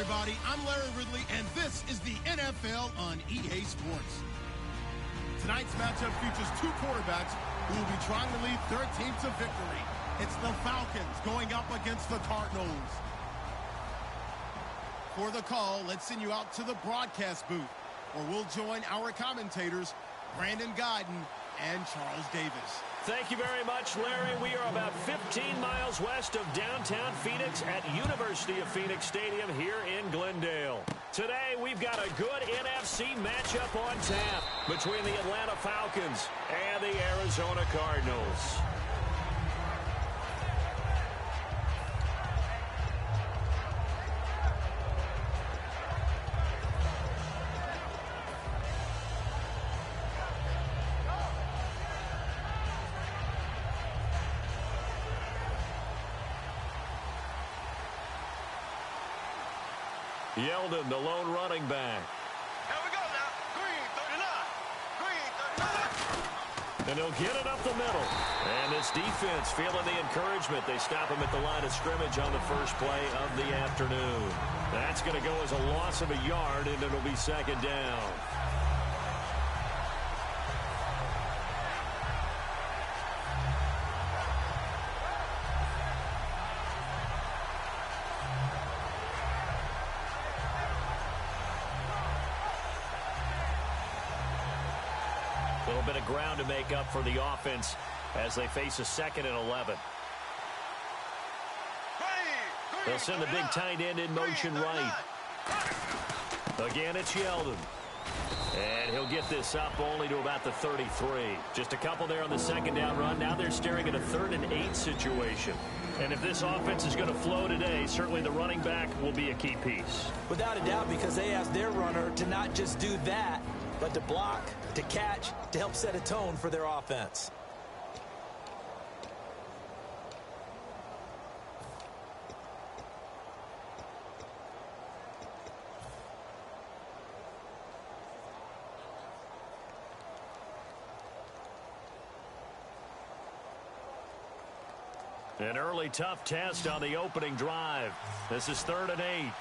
everybody. I'm Larry Ridley, and this is the NFL on EA Sports. Tonight's matchup features two quarterbacks who will be trying to lead their team to victory. It's the Falcons going up against the Cardinals. For the call, let's send you out to the broadcast booth, where we'll join our commentators, Brandon Guyton and Charles Davis. Thank you very much, Larry. We are about 15 miles west of downtown Phoenix at University of Phoenix Stadium here in Glendale. Today, we've got a good NFC matchup on tap between the Atlanta Falcons and the Arizona Cardinals. Yeldon, the lone running back. Here we go now. Green 39. Green 39. And he'll get it up the middle. And this defense feeling the encouragement. They stop him at the line of scrimmage on the first play of the afternoon. That's going to go as a loss of a yard, and it'll be second down. A little bit of ground to make up for the offense as they face a 2nd and 11. They'll send the big tight end in motion right. Again, it's Yeldon. And he'll get this up only to about the 33. Just a couple there on the second down run. Now they're staring at a 3rd and 8 situation. And if this offense is going to flow today, certainly the running back will be a key piece. Without a doubt, because they asked their runner to not just do that, but to block, to catch, to help set a tone for their offense. An early tough test on the opening drive. This is 3rd and 8.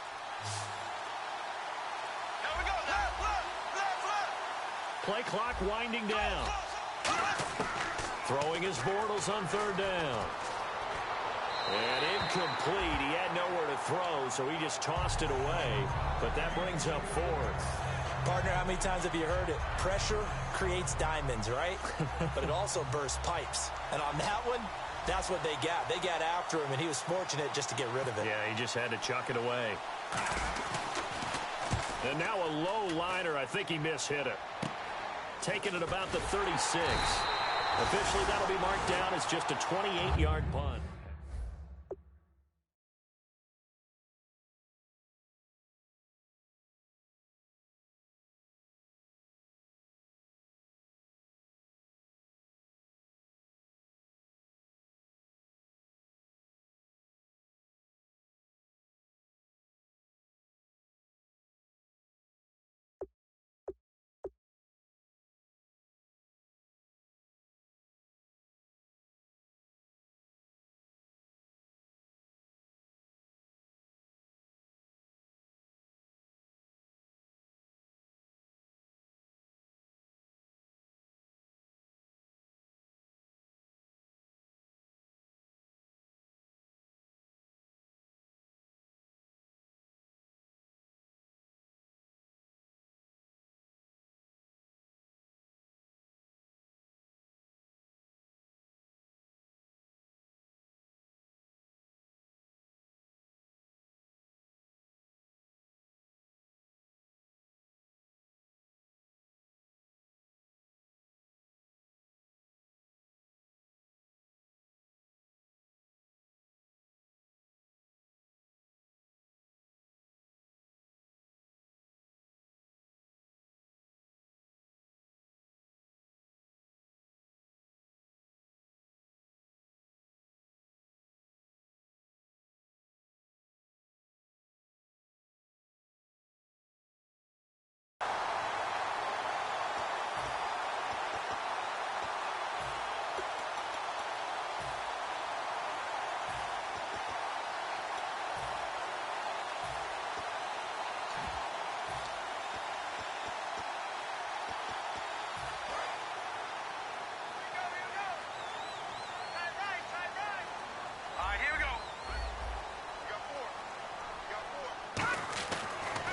Play clock winding down. Throwing his Bortles on 3rd down. And incomplete. He had nowhere to throw, so he just tossed it away. But that brings up 4th. Partner, how many times have you heard it? Pressure creates diamonds, right? But it also bursts pipes. And on that one, that's what they got. They got after him, and he was fortunate just to get rid of it. Yeah, he just had to chuck it away. And now a low liner. I think he mishit it. Taking it about the 36. Officially, that'll be marked down as just a 28-yard punt.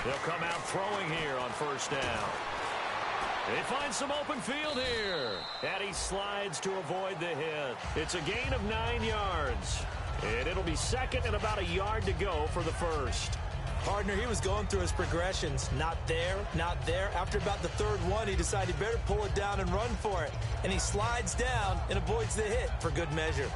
They'll come out throwing here on first down. They find some open field here. And he slides to avoid the hit. It's a gain of 9 yards. And it'll be second and about a yard to go for the first. Partner, he was going through his progressions. Not there, not there. After about the third one, he decided he better pull it down and run for it. And he slides down and avoids the hit for good measure.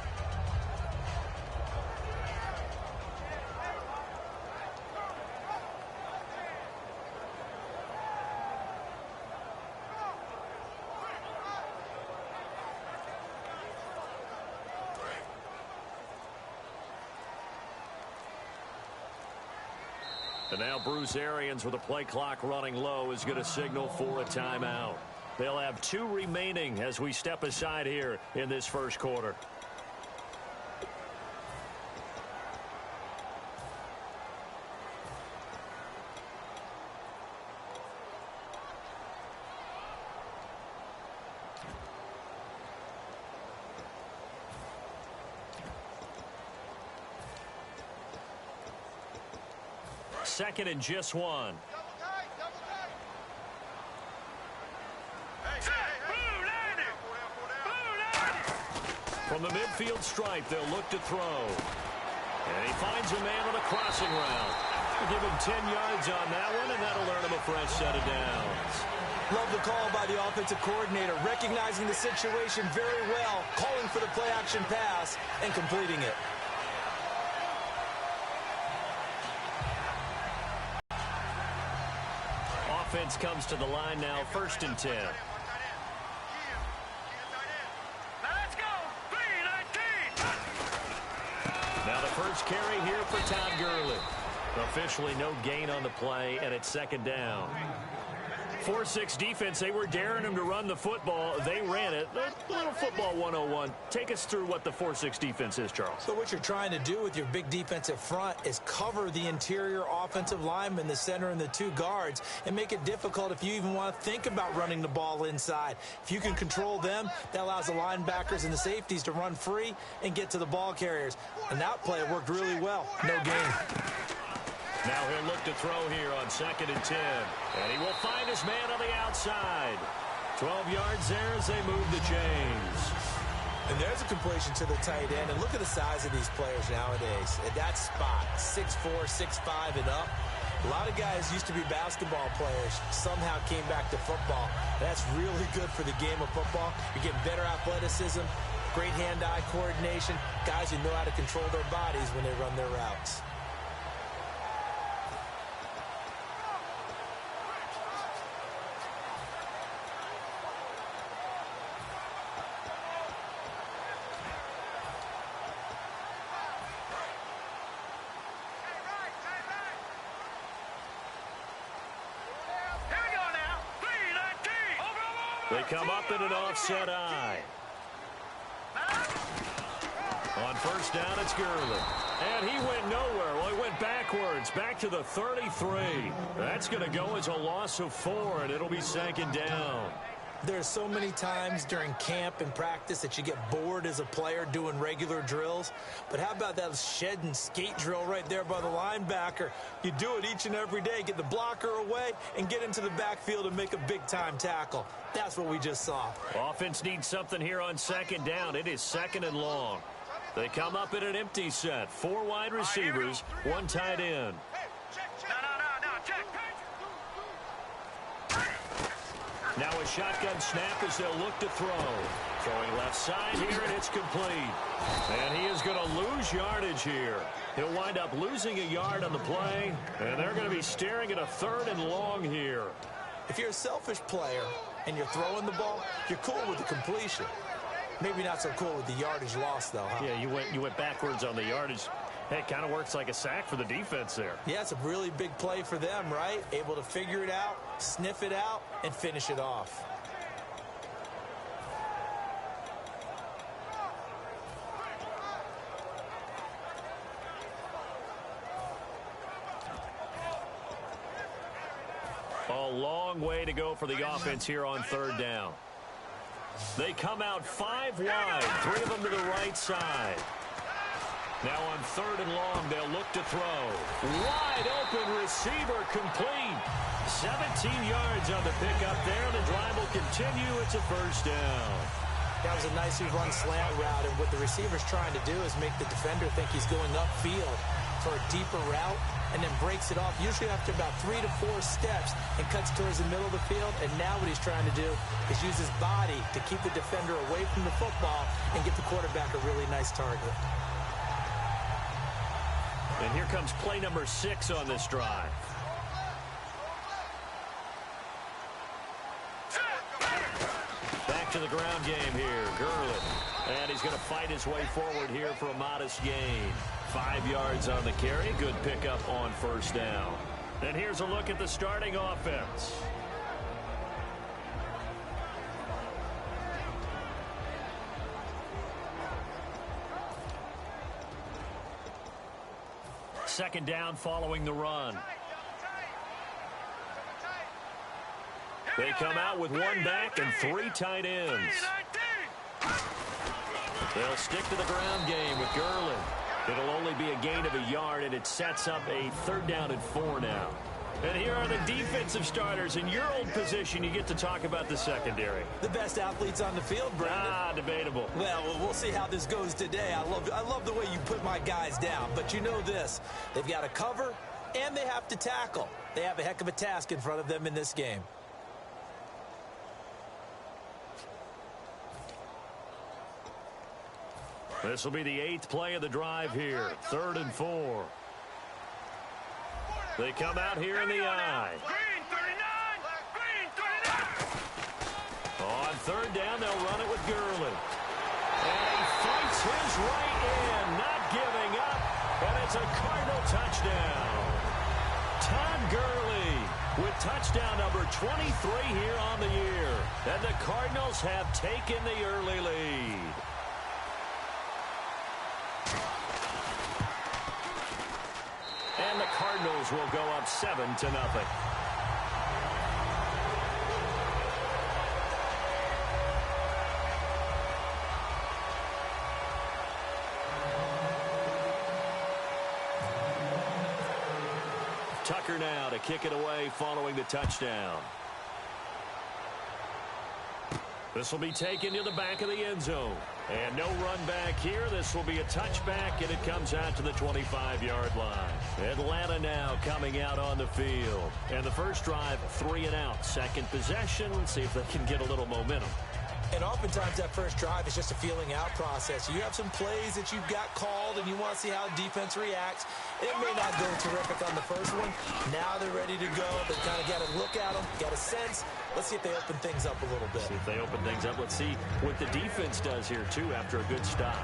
And now Bruce Arians, with the play clock running low, is going to signal for a timeout. They'll have 2 remaining as we step aside here in this first quarter. Second and just 1. From the midfield stripe, they'll look to throw. And he finds a man on a crossing route. We'll give him 10 yards on that one, and that'll earn him a fresh set of downs. Love the call by the offensive coordinator, recognizing the situation very well, calling for the play-action pass, and completing it. Offense comes to the line now, 1st and 10. Let's go! 3-19! Now the first carry here for Todd Gurley. Officially no gain on the play, and it's second down. 4-6 defense, they were daring him to run the football. They ran it. A little football 101. Take us through what the 4-6 defense is, Charles. So what you're trying to do with your big defensive front is cover the interior offensive lineman, the center, and the 2 guards, and make it difficult if you even want to think about running the ball inside. If you can control them, that allows the linebackers and the safeties to run free and get to the ball carriers. And that play worked really well. No gain. Now he'll look to throw here on 2nd and 10. And he will find his man on the outside. 12 yards there as they move the chains. And there's a completion to the tight end. And look at the size of these players nowadays. At that spot, 6'4", 6'5", and up. A lot of guys used to be basketball players, somehow came back to football. That's really good for the game of football. You're getting better athleticism, great hand-eye coordination, guys who know how to control their bodies when they run their routes. They come up in an offset eye. On first down, it's Gurley. And he went nowhere. Well, he went backwards, back to the 33. That's going to go as a loss of 4, and it'll be second down. There's so many times during camp and practice that you get bored as a player doing regular drills. But how about that shed and skate drill right there by the linebacker? You do it each and every day. Get the blocker away and get into the backfield and make a big-time tackle. That's what we just saw. Offense needs something here on second down. It is 2nd and long. They come up in an empty set. 4 wide receivers, 1 tight end. Now a shotgun snap as they'll look to throw. Throwing left side here, and it's complete. And he is going to lose yardage here. He'll wind up losing a yard on the play, and they're going to be staring at a 3rd and long here. If you're a selfish player and you're throwing the ball, you're cool with the completion. Maybe not so cool with the yardage loss, though, huh? Yeah, you went backwards on the yardage. Hey, it kind of works like a sack for the defense there. Yeah, it's a really big play for them, right? Able to figure it out, sniff it out, and finish it off. A long way to go for the offense here on 3rd down. They come out 5 wide, 3 of them to the right side. Now on 3rd and long, they'll look to throw. Wide open receiver complete. 17 yards on the pickup there. The drive will continue. It's a first down. That was a nicely run slant route, and what the receiver's trying to do is make the defender think he's going upfield for a deeper route, and then breaks it off, usually after about 3 to 4 steps, and cuts towards the middle of the field. And now what he's trying to do is use his body to keep the defender away from the football and get the quarterback a really nice target. And here comes play number 6 on this drive. Back to the ground game here. Gurley. And he's going to fight his way forward here for a modest gain. 5 yards on the carry. Good pickup on first down. And here's a look at the starting offense. Second down following the run. They come out with 1 back and 3 tight ends. They'll stick to the ground game with Gurley. It'll only be a gain of a yard, and it sets up a 3rd down and 4 now. And here are the defensive starters. In your old position, you get to talk about the secondary. The best athletes on the field, Brandon. Debatable. Well, we'll see how this goes today. I love the way you put my guys down. But you know this. They've got to cover, and they have to tackle. They have a heck of a task in front of them in this game. This will be the 8th play of the drive here. 3rd and 4. They come out here in the I. Green 39! Green 39! On 3rd down, they'll run it with Gurley. And he fights his way in, not giving up. And it's a Cardinal touchdown. Todd Gurley with touchdown number 23 here on the year. And the Cardinals have taken the early lead. And the Cardinals will go up 7-0. Tucker now to kick it away following the touchdown. This will be taken to the back of the end zone. And no run back here. This will be a touchback, and it comes out to the 25-yard line. Atlanta now coming out on the field. And the first drive, 3 and out. Second possession. Let's see if they can get a little momentum. And oftentimes that first drive is just a feeling out process. You have some plays that you've got called, and you want to see how the defense reacts. It may not go terrific on the first one. Now they're ready to go. They kind of got to look at them, got a sense. Let's see if they open things up a little bit. See if they open things up. Let's see what the defense does here, too, after a good stop.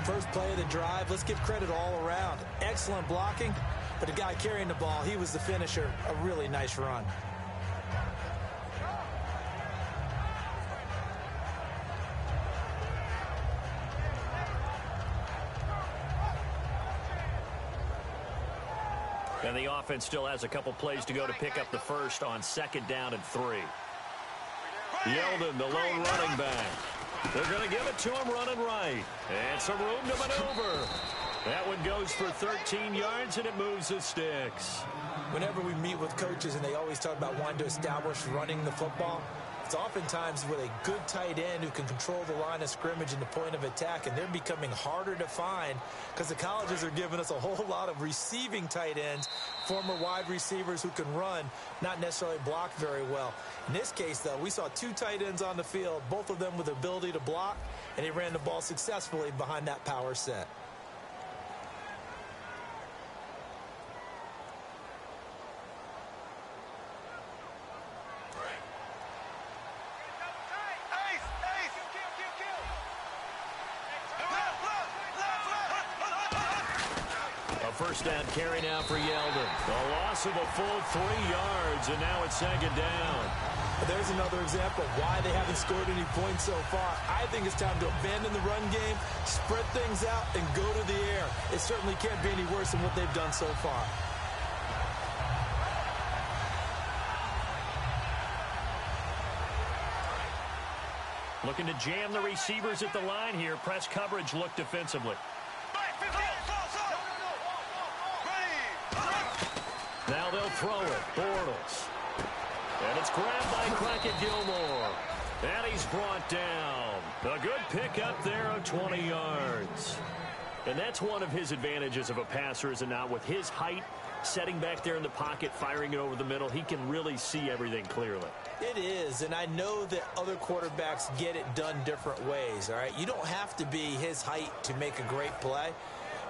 First play of the drive, let's give credit all around. Excellent blocking, but the guy carrying the ball, he was the finisher. A really nice run. And the offense still has a couple plays to go to pick up the first on 2nd down and 3. Yeldon, the lone running back. They're going to give it to him running right. And some room to maneuver. That one goes for 13 yards, and it moves the sticks. Whenever we meet with coaches, and they always talk about wanting to establish running the football, it's oftentimes with a good tight end who can control the line of scrimmage and the point of attack, and they're becoming harder to find because the colleges are giving us a whole lot of receiving tight ends, former wide receivers who can run, not necessarily block very well. In this case, though, we saw 2 tight ends on the field, both of them with the ability to block, and he ran the ball successfully behind that power set. First down carry now for Yeldon. A loss of a full 3 yards, and now it's 2nd down. There's another example of why they haven't scored any points so far. I think it's time to abandon the run game, spread things out, and go to the air. It certainly can't be any worse than what they've done so far. Looking to jam the receivers at the line here. Press coverage look defensively. throw it. Bortles. And it's grabbed by Crockett Gilmore. And he's brought down. A good pickup there of 20 yards. And that's one of his advantages of a passer, is it not? With his height, setting back there in the pocket, firing it over the middle, he can really see everything clearly. It is, and I know that other quarterbacks get it done different ways, all right? You don't have to be his height to make a great play,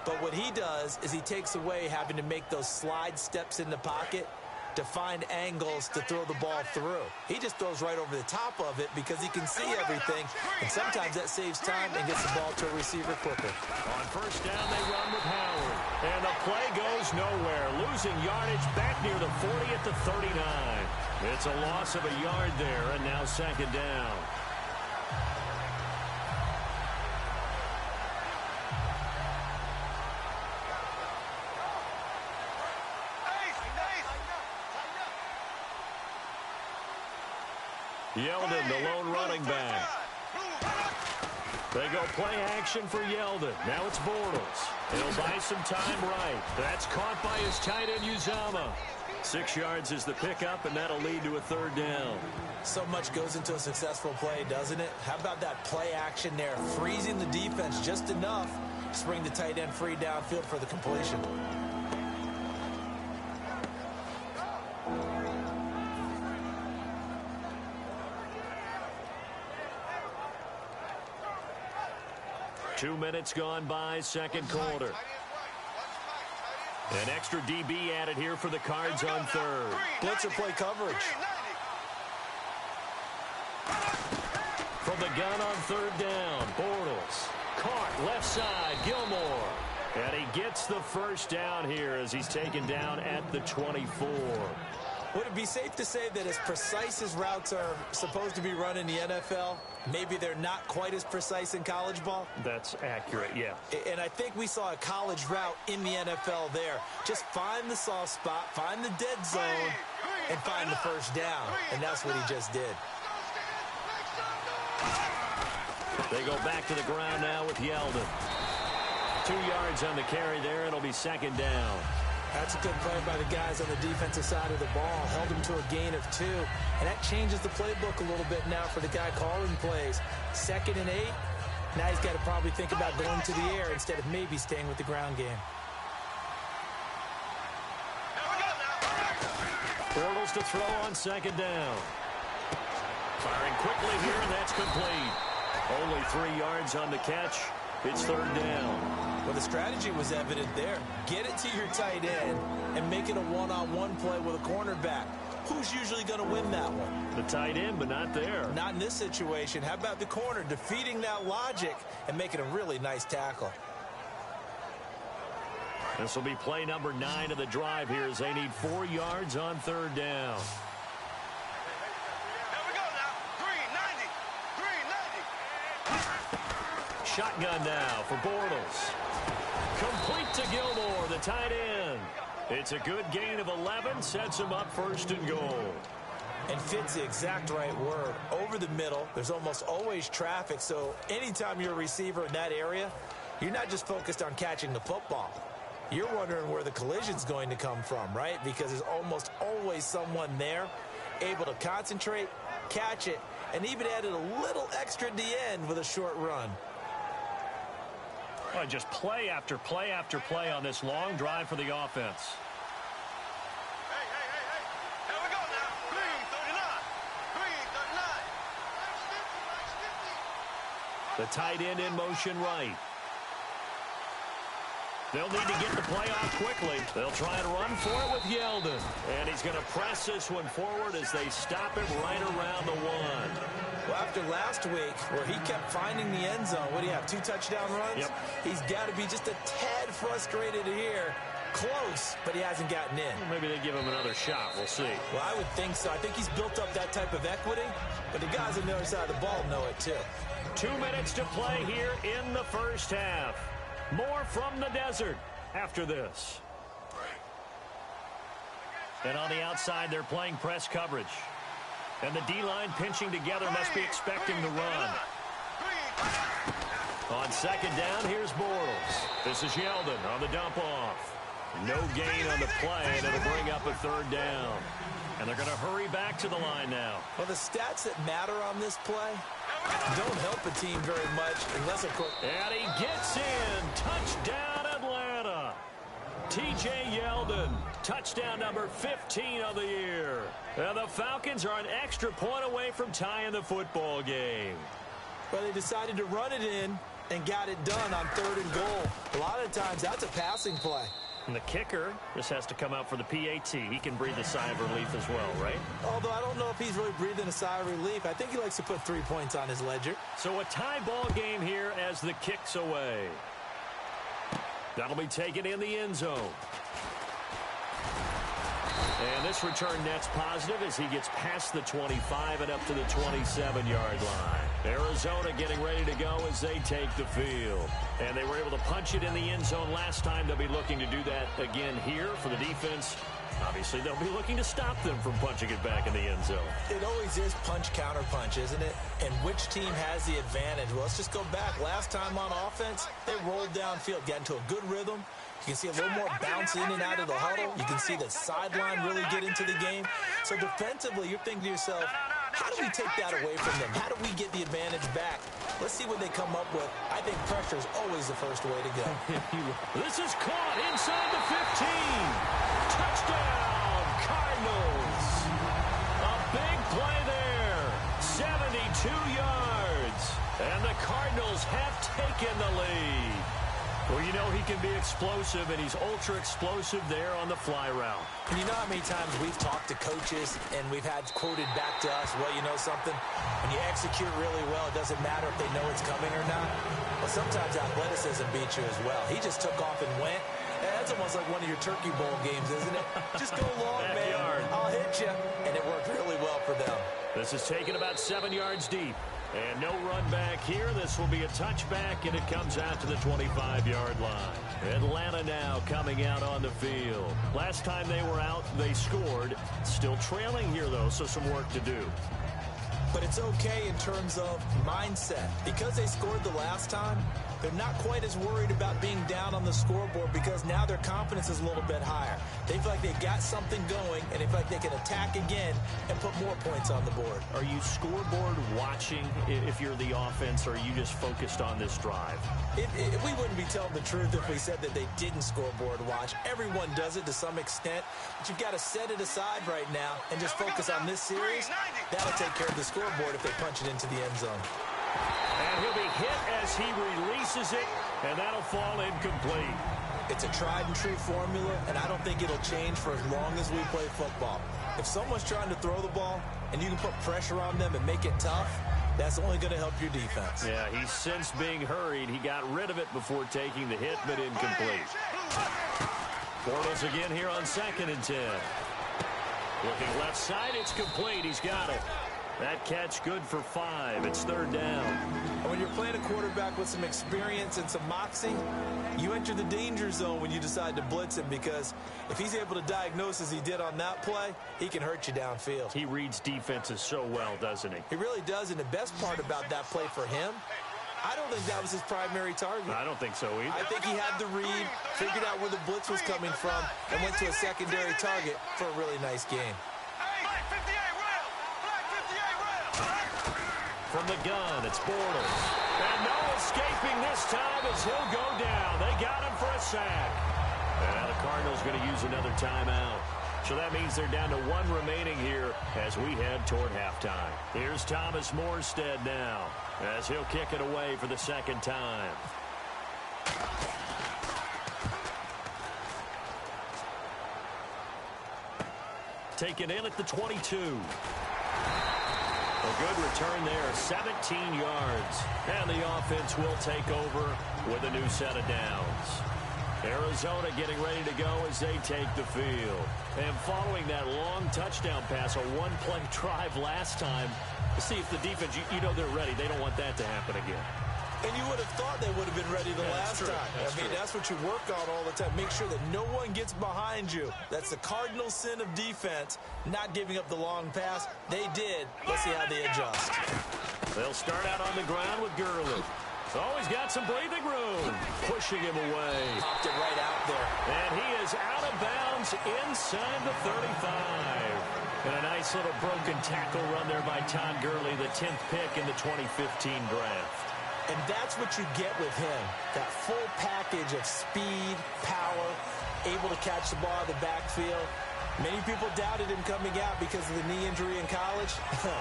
but what he does is he takes away having to make those slide steps in the pocket to find angles to throw the ball through. He just throws right over the top of it because he can see everything, and sometimes that saves time and gets the ball to a receiver quicker. On first down, they run with Howard, and the play goes nowhere, losing yardage back near the 40 at the 39. It's a loss of a yard there, and now second down. Yeldon, the lone running back. They go play action for Yeldon. Now it's Bortles. He'll buy some time right. That's caught by his tight end, Uzama. 6 yards is the pickup, and that'll lead to a third down. So much goes into a successful play, doesn't it? How about that play action there? Freezing the defense just enough to bring the tight end free downfield for the completion. Two minutes gone by, second quarter. An extra DB added here for the Cards on third. Blitzer play coverage. From the gun on third down, Bortles. Caught left side, Gilmore. And he gets the first down here as he's taken down at the 24. Would it be safe to say that as precise as routes are supposed to be run in the NFL, maybe they're not quite as precise in college ball? That's accurate, yeah. And I think we saw a college route in the NFL there. Just find the soft spot, find the dead zone, and find the first down. And that's what he just did. They go back to the ground now with Yeldon. 2 yards on the carry there. It'll be second down. That's a good play by the guys on the defensive side of the ball. Held him to a gain of 2. And that changes the playbook a little bit now for the guy calling plays. 2nd and 8. Now he's got to probably think about going to the air instead of maybe staying with the ground game. Bortles to throw on second down. Firing quickly here, and that's complete. Only 3 yards on the catch. It's third down. Well, the strategy was evident there. Get it to your tight end and make it a one-on-one play with a cornerback. Who's usually going to win that one? The tight end, but not there. Not in this situation. How about the corner defeating that logic and making a really nice tackle? This will be play number 9 of the drive here as they need 4 yards on third down. Shotgun now for Bortles. Complete to Gilmore, the tight end. It's a good gain of 11, sets him up first and goal. And fits the exact right word. Over the middle, there's almost always traffic, so anytime you're a receiver in that area, you're not just focused on catching the football. You're wondering where the collision's going to come from, right? Because there's almost always someone there able to concentrate, catch it, and even added a little extra at the end with a short run. Oh, just play after play after play on this long drive for the offense. Hey. Here we go now. Green 39. The tight end in motion right. They'll need to get the play off quickly. They'll try and run for it with Yeldon. And he's going to press this one forward as they stop him right around the 1. Well, after last week, where he kept finding the end zone, what do you have, 2 touchdown runs? Yep. He's got to be just a tad frustrated here. Close, but he hasn't gotten in. Maybe they give him another shot. We'll see. Well, I would think so. I think he's built up that type of equity, but the guys on the other side of the ball know it too. 2 minutes to play here in the first half. More from the desert after this. And on the outside, they're playing press coverage. And the D-line pinching together must be expecting the run. On second down, here's Bortles. This is Yeldon on the dump off. No gain on the play, and it'll bring up a third down. And they're going to hurry back to the line now. Well, the stats that matter on this play don't help a team very much unless, of course... And he gets in. Touchdown, Atlanta. T.J. Yeldon, touchdown number 15 of the year. And the Falcons are an extra point away from tying the football game. Well, they decided to run it in and got it done on 3rd and goal. A lot of times, that's a passing play. And the kicker just has to come out for the PAT. He can breathe a sigh of relief as well, right? Although I don't know if he's really breathing a sigh of relief. I think he likes to put 3 points on his ledger. So a tie ball game here as the kick's away. That'll be taken in the end zone. And this return net's positive as he gets past the 25 and up to the 27-yard line. Arizona getting ready to go as they take the field. And they were able to punch it in the end zone last time. They'll be looking to do that again here for the defense. Obviously, they'll be looking to stop them from punching it back in the end zone. It always is punch, counter punch, isn't it? And which team has the advantage? Well, let's just go back. Last time on offense, they rolled downfield, got into a good rhythm. You can see a little more bounce in and out of the huddle. You can see the sideline really get into the game. So defensively, you're thinking to yourself, how do we take that away from them? How do we get the advantage back? Let's see what they come up with. I think pressure is always the first way to go. This is caught inside the 15. Touchdown, Cardinals. A big play there. 72 yards. And the Cardinals have taken the lead. Well, you know he can be explosive, and he's ultra-explosive there on the fly route. And you know how many times we've talked to coaches and we've had quoted back to us, well, you know something? When you execute really well, it doesn't matter if they know it's coming or not. Well, sometimes athleticism beats you as well. He just took off and went. And that's almost like one of your Turkey Bowl games, isn't it? Just go long, man. I'll hit you. And it worked really well for them. This is taken about 7 yards deep. And no run back here. This will be a touchback, and it comes out to the 25-yard line. Atlanta now coming out on the field. Last time they were out, they scored. Still trailing here, though, so some work to do. But it's okay in terms of mindset. Because they scored the last time, they're not quite as worried about being down on the scoreboard because now their confidence is a little bit higher. They feel like they've got something going, and they feel like they can attack again and put more points on the board. Are you scoreboard watching if you're the offense, or are you just focused on this drive? We wouldn't be telling the truth if we said that they didn't scoreboard watch. Everyone does it to some extent, but you've got to set it aside right now and just focus on this series. That'll take care of the scoreboard if they punch it into the end zone. And he'll be hit as he releases it, and that'll fall incomplete. It's a tried-and-true formula, and I don't think it'll change for as long as we play football. If someone's trying to throw the ball and you can put pressure on them and make it tough, that's only going to help your defense. Yeah, he's since being hurried. He got rid of it before taking the hit, but incomplete. Bortles again here on 2nd and 10. Looking left side, it's complete. He's got it. That catch good for 5. It's 3rd down. And when you're playing a quarterback with some experience and some moxie, you enter the danger zone when you decide to blitz him, because if he's able to diagnose as he did on that play, he can hurt you downfield. He reads defenses so well, doesn't he? He really does, and the best part about that play for him, I don't think that was his primary target. I don't think so either. I think he had the read, figured out where the blitz was coming from, and went to a secondary target for a really nice game. From the gun, it's Bortles. And no escaping this time as he'll go down. They got him for a sack. And the Cardinals going to use another timeout. So that means they're down to 1 remaining here as we head toward halftime. Here's Thomas Morstead now as he'll kick it away for the 2nd time. Taken in at the 22. A good return there, 17 yards. And the offense will take over with a new set of downs. Arizona getting ready to go as they take the field. And following that long touchdown pass, a 1-play drive last time, to see if the defense, you know they're ready. They don't want that to happen again. And you would have thought they would have been ready the last time. That's what you work on all the time. Make sure that no one gets behind you. That's the cardinal sin of defense, not giving up the long pass. They did. Let's see how they adjust. They'll start out on the ground with Gurley. Oh, he's got some breathing room. Pushing him away. Popped it right out there. And he is out downs inside the 35. And a nice little broken tackle run there by Todd Gurley, the 10th pick in the 2015 draft. And that's what you get with him, that full package of speed, power, able to catch the ball in the backfield. Many people doubted him coming out because of the knee injury in college.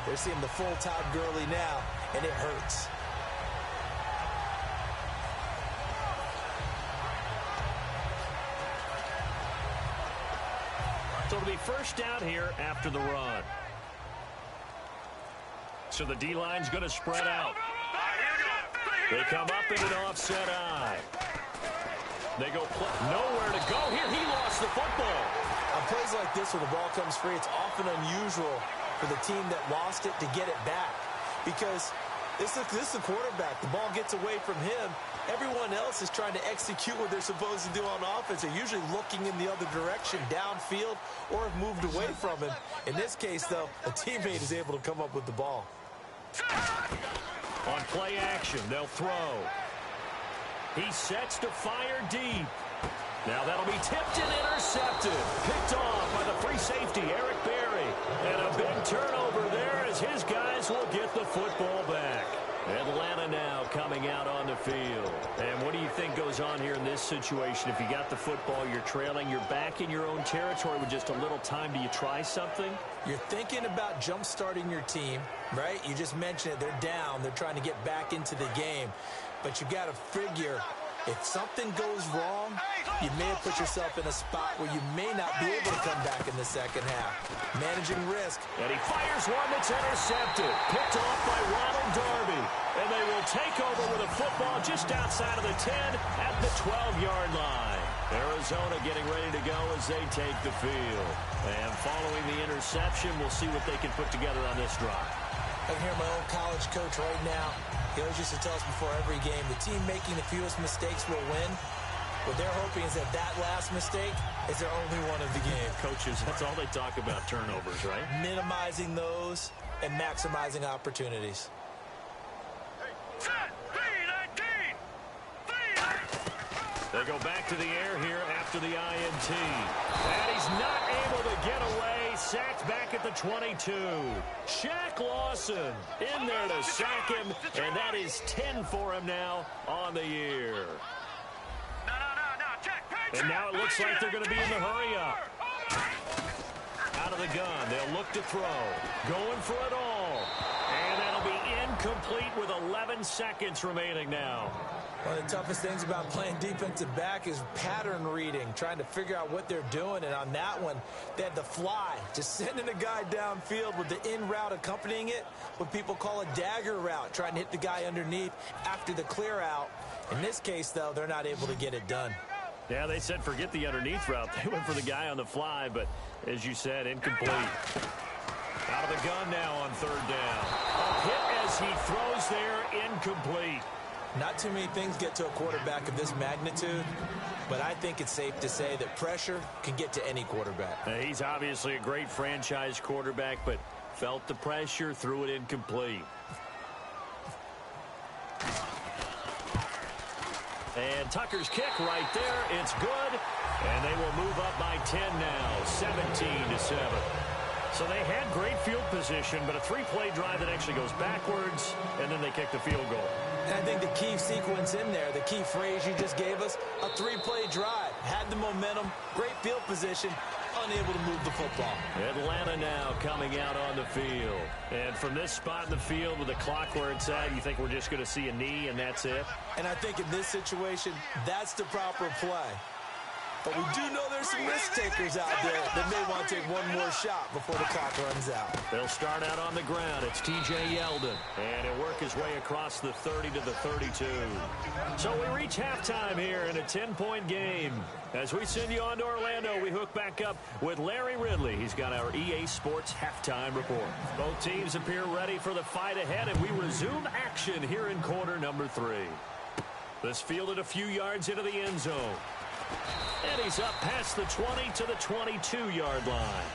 They're seeing the full Todd Gurley now, and it hurts. So it'll be first down here after the run. So the D-line's going to spread out. They come up in an offset eye. They go nowhere to go here. He lost the football. On plays like this where the ball comes free, it's often unusual for the team that lost it to get it back. Because this is the quarterback. The ball gets away from him. Everyone else is trying to execute what they're supposed to do on offense. They're usually looking in the other direction, downfield, or have moved away from him. In this case, though, a teammate is able to come up with the ball. On play action, they'll throw. He sets to fire deep. Now that'll be tipped and intercepted. Picked off by the free safety, Eric Berry. And a big turnover there as his guys will get the football back. Atlanta now coming out on the field. And what do you think goes on here in this situation? If you got the football, you're trailing, you're back in your own territory with just a little time. Do you try something? You're thinking about jump-starting your team, right? You just mentioned it. They're down. They're trying to get back into the game. But you got to figure, if something goes wrong, you may have put yourself in a spot where you may not be able to come back in the second half. Managing risk. And he fires one that's intercepted. Picked off by Ronald Darby. And they will take over with a football just outside of the 10 at the 12-yard line. Arizona getting ready to go as they take the field. And following the interception, we'll see what they can put together on this drive. I can hear my old college coach right now. He always used to tell us before every game, the team making the fewest mistakes will win. What they're hoping is that last mistake is their only one of the game. Coaches, that's all they talk about, turnovers, right? Minimizing those and maximizing opportunities. They go back to the air here after the INT. And he's not able to get away. Sacked back at the 22. Shaq Lawson in there to sack him. And that is 10 for him now on the year. And now it looks like they're going to be in the hurry-up. Out of the gun. They'll look to throw. Going for it all. And that'll be incomplete with 11 seconds remaining now. One of the toughest things about playing defensive back is pattern reading, trying to figure out what they're doing. And on that one, they had the fly, just sending a guy downfield with the in route accompanying it, what people call a dagger route, trying to hit the guy underneath after the clear out. In this case, though, they're not able to get it done. Yeah, they said forget the underneath route. They went for the guy on the fly, but as you said, incomplete. Out of the gun now on third down. A hit as he throws there, incomplete. Not too many things get to a quarterback of this magnitude, but I think it's safe to say that pressure can get to any quarterback. He's obviously a great franchise quarterback, but felt the pressure, threw it incomplete. And Tucker's kick right there. It's good, and they will move up by 10 now, 17-7. So they had great field position, but a three-play drive that actually goes backwards, and then they kick the field goal. And I think the key sequence in there, the key phrase you just gave us, a three-play drive. Had the momentum, great field position, unable to move the football. Atlanta now coming out on the field. And from this spot in the field with the clock where it's at, you think we're just going to see a knee and that's it? And I think in this situation, that's the proper play. But we do know there's some risk takers out there that may want to take one more shot before the clock runs out. They'll start out on the ground. It's T.J. Yeldon. And he'll work his way across the 30 to the 32. So we reach halftime here in a 10-point game. As we send you on to Orlando, we hook back up with Larry Ridley. He's got our EA Sports halftime report. Both teams appear ready for the fight ahead, and we resume action here in quarter number 3. This fielded a few yards into the end zone. And he's up past the 20 to the 22-yard line.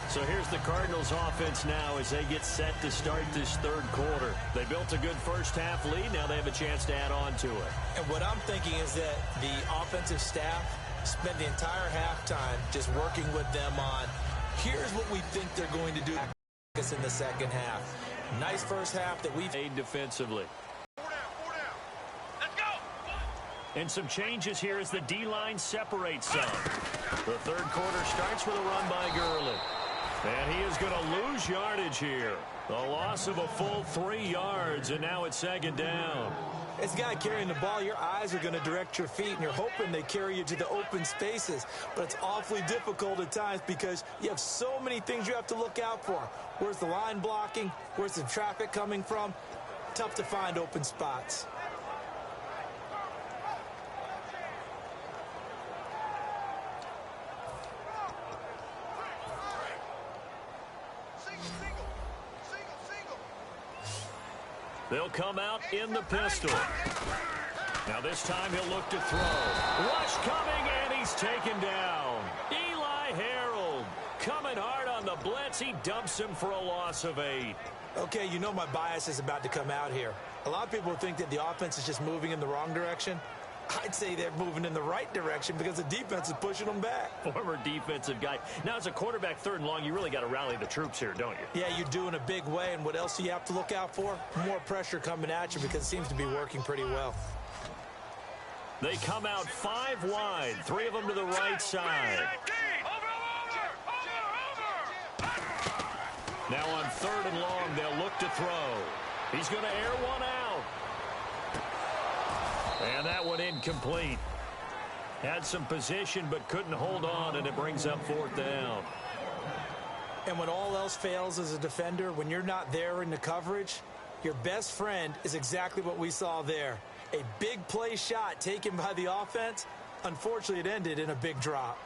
So here's the Cardinals offense now as they get set to start this third quarter. They built a good first-half lead. Now they have a chance to add on to it. And what I'm thinking is that the offensive staff spent the entire halftime just working with them on, here's what we think they're going to do in the second half. Nice first half that we've made defensively. 4 down. Let's go. And some changes here as the D-line separates some. The third quarter starts with a run by Gurley. And he is going to lose yardage here. The loss of a full 3 yards, and now it's second down. As a guy carrying the ball, your eyes are going to direct your feet, and you're hoping they carry you to the open spaces. But it's awfully difficult at times because you have so many things you have to look out for. Where's the line blocking? Where's the traffic coming from? Tough to find open spots. They'll come out in the pistol. Now this time he'll look to throw. Rush coming, and he's taken down. Eli Harold coming hard on the blitz. He dumps him for a loss of 8. Okay, you know my bias is about to come out here. A lot of people think that the offense is just moving in the wrong direction. I'd say they're moving in the right direction because the defense is pushing them back. Former defensive guy. Now, as a quarterback, 3rd and long, you really got to rally the troops here, don't you? Yeah, you do in a big way. And what else do you have to look out for? More pressure coming at you because it seems to be working pretty well. They come out 5 wide, 3 of them to the right side. Now on 3rd and long, they'll look to throw. He's going to air one out. And that one incomplete. Had some position but couldn't hold on, and it brings up 4th down. And when all else fails as a defender, when you're not there in the coverage, your best friend is exactly what we saw there. A big play shot taken by the offense. Unfortunately, it ended in a big drop.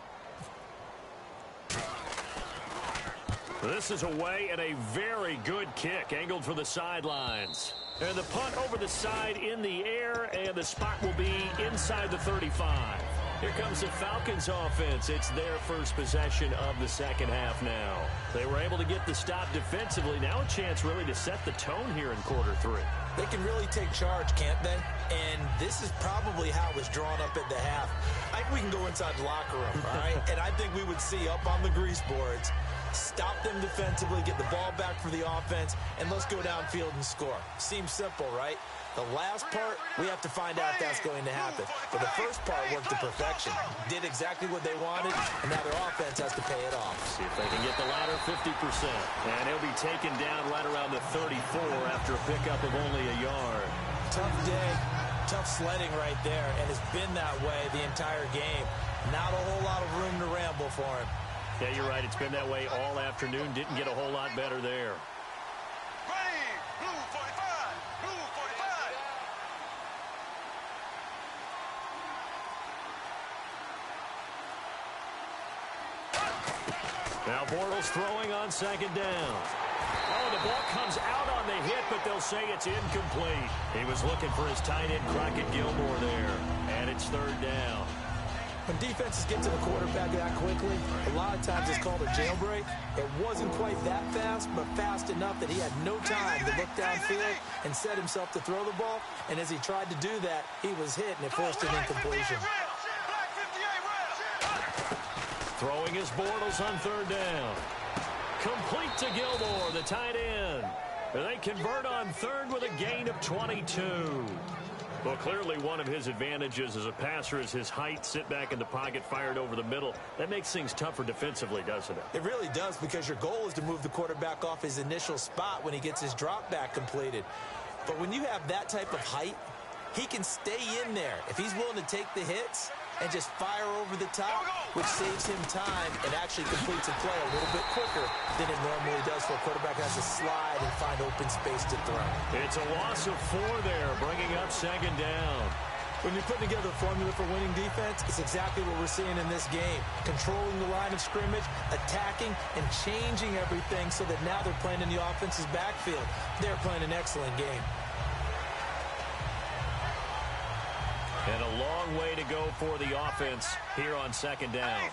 This is away and a very good kick angled for the sidelines. And the punt over the side in the air, and the spot will be inside the 35. Here comes the Falcons offense. It's their first possession of the second half now. They were able to get the stop defensively. Now a chance really to set the tone here in quarter 3. They can really take charge, can't they? And this is probably how it was drawn up at the half. I think we can go inside the locker room, all right? And I think we would see up on the grease boards, stop them defensively, get the ball back for the offense, and let's go downfield and score. Seems simple, right? The last part, we have to find out if that's going to happen. But the first part worked to perfection. Did exactly what they wanted, and now their offense has to pay it off. See if they can get the latter 50%. And he'll be taken down right around the 34 after a pickup of only a yard. Tough day, tough sledding right there, and it's been that way the entire game. Not a whole lot of room to ramble for him. Yeah, you're right. It's been that way all afternoon. Didn't get a whole lot better there. Ready, blue 45, blue 45. Now Bortles throwing on second down. Oh, the ball comes out on the hit, but they'll say it's incomplete. He was looking for his tight end, Crockett Gilmore, there. And it's 3rd down. When defenses get to the quarterback that quickly, a lot of times it's called a jailbreak. It wasn't quite that fast, but fast enough that he had no time to look downfield and set himself to throw the ball. And as he tried to do that, he was hit, and it forced an incompletion. Throwing his Bortles on 3rd down. Complete to Gilmore, the tight end. They convert on 3rd with a gain of 22. Well, clearly one of his advantages as a passer is his height. Sit back in the pocket, fired over the middle. That makes things tougher defensively, doesn't it? It really does, because your goal is to move the quarterback off his initial spot when he gets his drop back completed. But when you have that type of height, he can stay in there if he's willing to take the hits and just fire over the top, which saves him time and actually completes a play a little bit quicker than it normally does for a quarterback has to slide and find open space to throw. It's a loss of 4 there, bringing up second down. When you put together a formula for winning defense, it's exactly what we're seeing in this game. Controlling the line of scrimmage, attacking, and changing everything so that now they're playing in the offense's backfield. They're playing an excellent game. And a long way to go for the offense here on second down.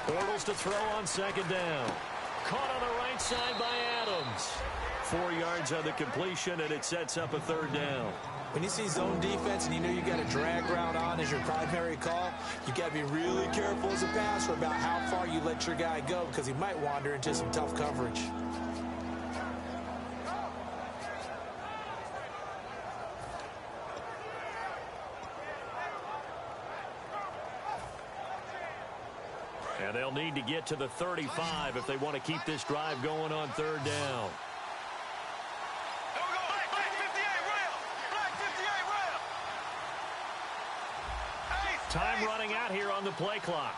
Bortles to throw on second down. Caught on the right side by Adams. 4 yards on the completion, and it sets up a third down. When you see zone defense and you know you got a drag route on as your primary call, you got to be really careful as a passer about how far you let your guy go because he might wander into some tough coverage. And they'll need to get to the 35 if they want to keep this drive going on third down. Time running out here on the play clock.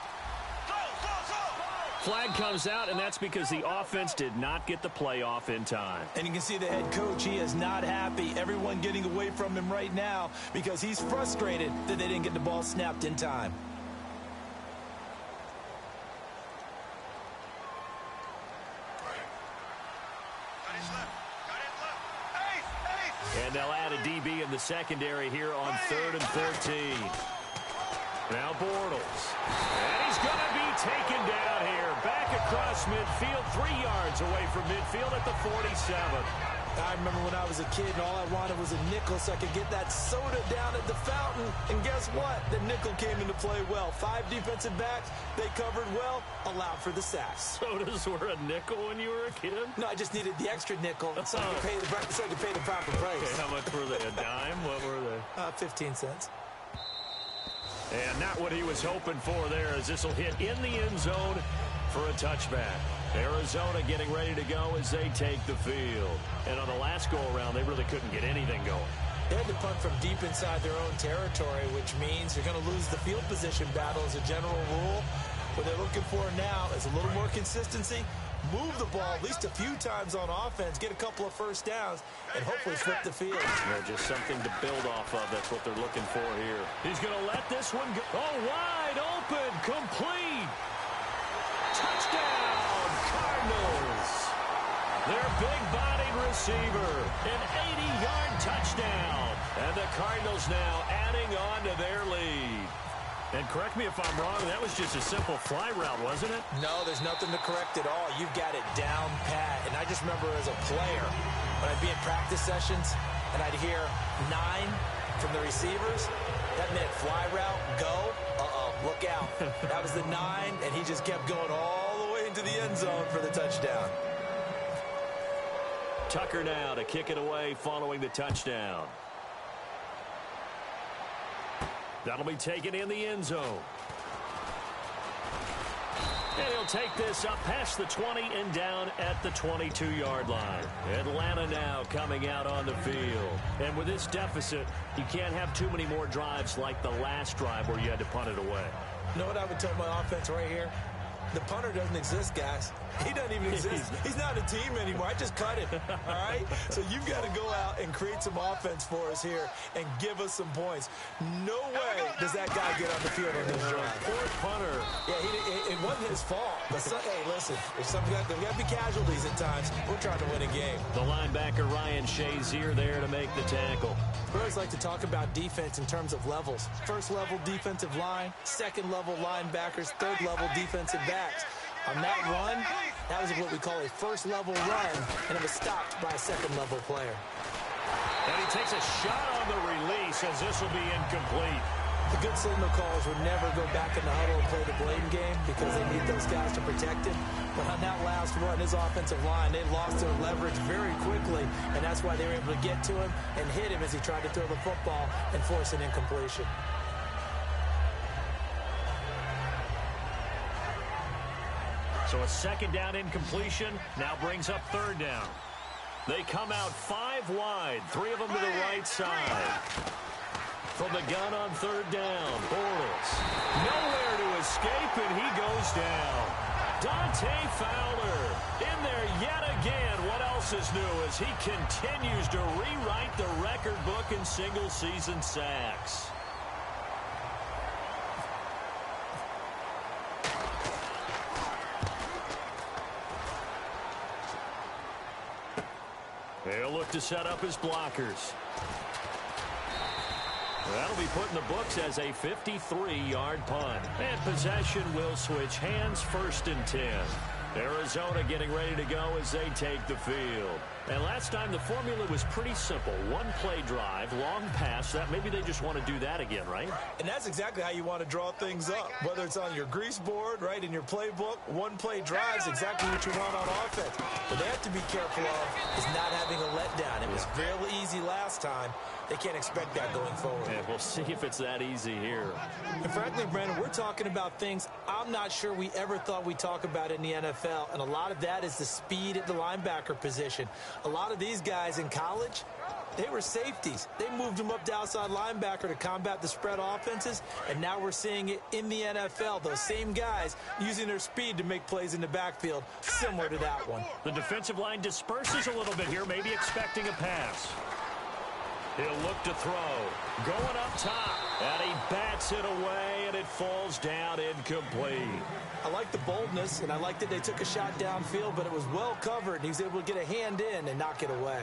Flag comes out, and that's because the offense did not get the play off in time. And you can see the head coach, he is not happy. Everyone getting away from him right now because he's frustrated that they didn't get the ball snapped in time. And they'll add a DB in the secondary here on 3rd and 14. Now Bortles. And he's going to be taken down here. Back across midfield, 3 yards away from midfield at the 47. I remember when I was a kid and all I wanted was a nickel so I could get that soda down at the fountain. And guess what? The nickel came into play well. 5 defensive backs, they covered well, allowed for the sacks. Sodas were a nickel when you were a kid? No, I just needed the extra nickel so I could pay the proper price. Okay, how much were they? A dime? What were they? 15 cents. And not what he was hoping for there, as this will hit in the end zone for a touchback. Arizona getting ready to go as they take the field. And on the last go-around, they really couldn't get anything going. They had to punt from deep inside their own territory, which means you're going to lose the field position battle as a general rule. What they're looking for now is a little more consistency, move the ball at least a few times on offense, get a couple of first downs, and hopefully flip the field. Yeah, just something to build off of. That's what they're looking for here. He's going to let this one go. Oh, wide open, complete. Touchdown, Cardinals. Their big-bodied receiver, an 80-yard touchdown. And the Cardinals now adding on to their lead. And correct me if I'm wrong, that was just a simple fly route, wasn't it? No, there's nothing to correct at all. You've got it down pat. And I just remember as a player, when I'd be in practice sessions and I'd hear 9 from the receivers, that meant fly route, go, look out. That was the 9, and he just kept going all the way into the end zone for the touchdown. Tucker now to kick it away following the touchdown. That'll be taken in the end zone. And he'll take this up past the 20 and down at the 22-yard line. Atlanta now coming out on the field. And with this deficit, you can't have too many more drives like the last drive where you had to punt it away. You know what I would tell my offense right here? The punter doesn't exist, guys. He doesn't even exist. He's not a team anymore. I just cut it, all right? So you've got to go out and create some offense for us here and give us some points. No way does that guy get on the field on this drive. Poor punter. Yeah, it wasn't his fault. But hey, listen, there's got to be casualties at times. We're trying to win a game. The linebacker, Ryan Shazier, there to make the tackle. We always like to talk about defense in terms of levels. First level defensive line, second level linebackers, third level defensive backs. On that run, that was what we call a first level run, and it was stopped by a second level player. And he takes a shot on the release as this will be incomplete. The good signal callers would never go back in the huddle and play the blame game because they need those guys to protect him. But on that last run, his offensive line, they lost their leverage very quickly, and that's why they were able to get to him and hit him as he tried to throw the football and force an incompletion. So a second down incompletion now brings up third down. They come out 5 wide, 3 of them to the right side. From the gun on third down, Bortles. Nowhere to escape, and he goes down. Dante Fowler in there yet again. What else is new as he continues to rewrite the record book in single-season sacks. They'll look to set up his blockers. That'll be put in the books as a 53-yard punt. And possession will switch hands, 1st and 10. Arizona getting ready to go as they take the field. And last time the formula was pretty simple. One play drive, long pass. That maybe they just want to do that again, right? And that's exactly how you want to draw things up. Whether it's on your grease board, right, in your playbook, one play drive is exactly what you want on offense. What they have to be careful of is not having a letdown. It was fairly easy last time. They can't expect that going forward. Yeah, we'll see if it's that easy here. And frankly, Brandon, we're talking about things I'm not sure we ever thought we'd talk about in the NFL. And a lot of that is the speed at the linebacker position. A lot of these guys in college, they were safeties. They moved them up to outside linebacker to combat the spread offenses. And now we're seeing it in the NFL. Those same guys using their speed to make plays in the backfield, similar to that one. The defensive line disperses a little bit here, maybe expecting a pass. He'll look to throw. Going up top. And he bats it away, and it falls down incomplete. I like the boldness, and I like that they took a shot downfield, but it was well covered, and he was able to get a hand in and knock it away.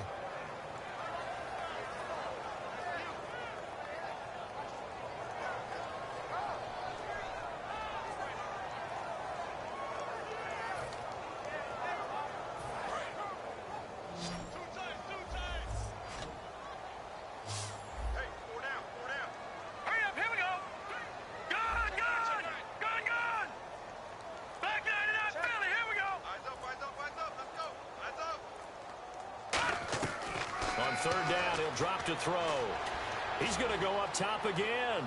Third down, he'll drop to throw. He's going to go up top again.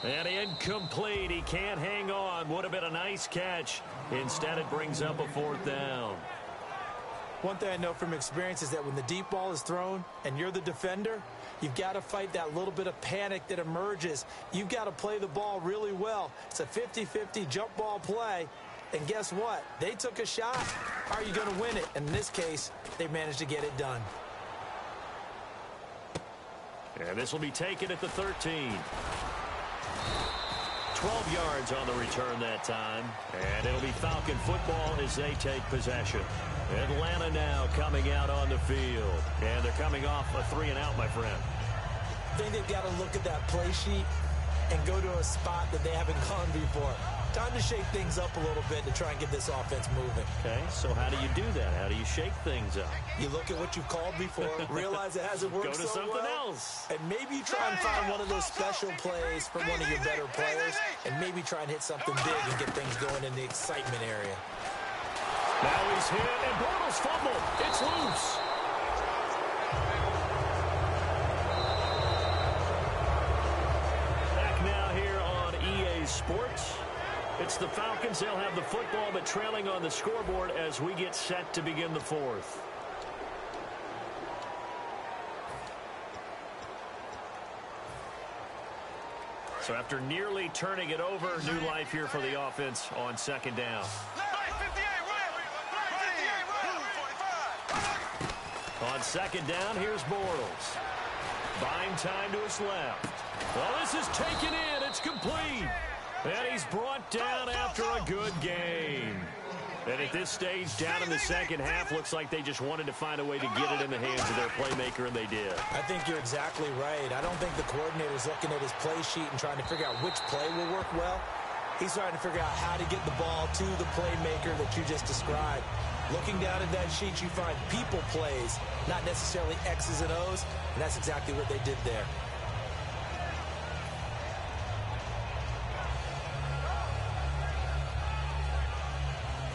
And incomplete. He can't hang on. Would have been a nice catch. Instead, it brings up a fourth down. One thing I know from experience is that when the deep ball is thrown and you're the defender, you've got to fight that little bit of panic that emerges. You've got to play the ball really well. It's a 50-50 jump ball play. And guess what? They took a shot. How are you going to win it? And in this case, they managed to get it done. And this will be taken at the 13. 12 yards on the return that time. And it'll be Falcon football as they take possession. Atlanta now coming out on the field. And they're coming off a 3-and-out, my friend. I think they've got to look at that play sheet and go to a spot that they haven't gone before. Time to shake things up a little bit to try and get this offense moving. Okay, so how do you do that? How do you shake things up? You look at what you've called before, realize it hasn't worked so well. Go to something else. And maybe you try and find one of those special plays from one of your better players, and maybe try and hit something big and get things going in the excitement area. Now he's hit, and Bortles fumbled. It's loose. Back now here on EA Sports. It's the Falcons. They'll have the football, but trailing on the scoreboard as we get set to begin the fourth. So after nearly turning it over, new life here for the offense on second down. On second down, here's Bortles. Buying time to his left. Well, this is taken in. It's complete. And he's brought down after a good game. And at this stage, down in the second half, looks like they just wanted to find a way to get it in the hands of their playmaker, and they did. I think you're exactly right. I don't think the coordinator's looking at his play sheet and trying to figure out which play will work well. He's trying to figure out how to get the ball to the playmaker that you just described. Looking down at that sheet, you find people plays, not necessarily X's and O's, and that's exactly what they did there.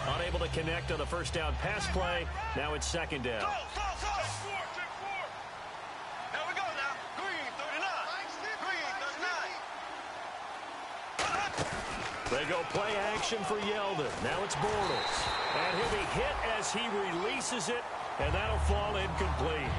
Unable to connect on the first down pass play. Now it's second down. Go. There we go now. Green 39. They go play action for Yeldon. Now it's Bortles. And he'll be hit as he releases it, and that'll fall incomplete.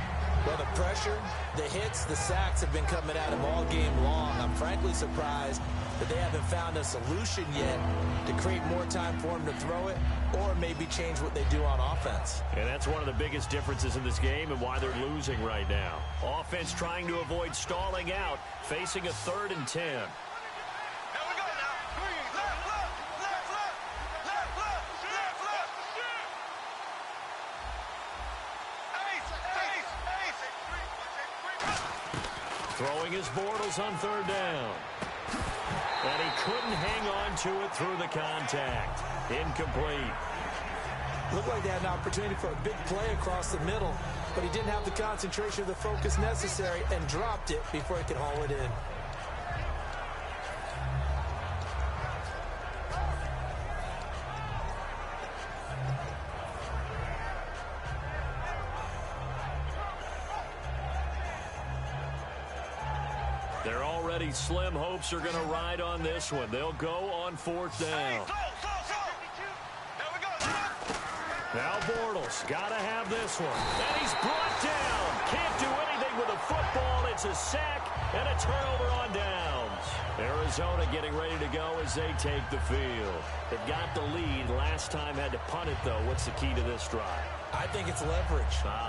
Well, the pressure, the hits, the sacks have been coming at him all game long. I'm frankly surprised that they haven't found a solution yet to create more time for him to throw it or maybe change what they do on offense. And that's one of the biggest differences in this game and why they're losing right now. Offense trying to avoid stalling out, facing a 3rd and 10. Throwing his Bortles on 3rd down. And he couldn't hang on to it through the contact. Incomplete. Looked like they had an opportunity for a big play across the middle, but he didn't have the concentration or the focus necessary and dropped it before he could haul it in. They're already slim hopes are going to ride on this one. They'll go on 4th down. Now Bortles got to have this one. And he's brought down. Can't do anything with a football. It's a sack and a turnover on downs. Arizona getting ready to go as they take the field. They've got the lead. Last time had to punt it, though. What's the key to this drive? I think it's leverage.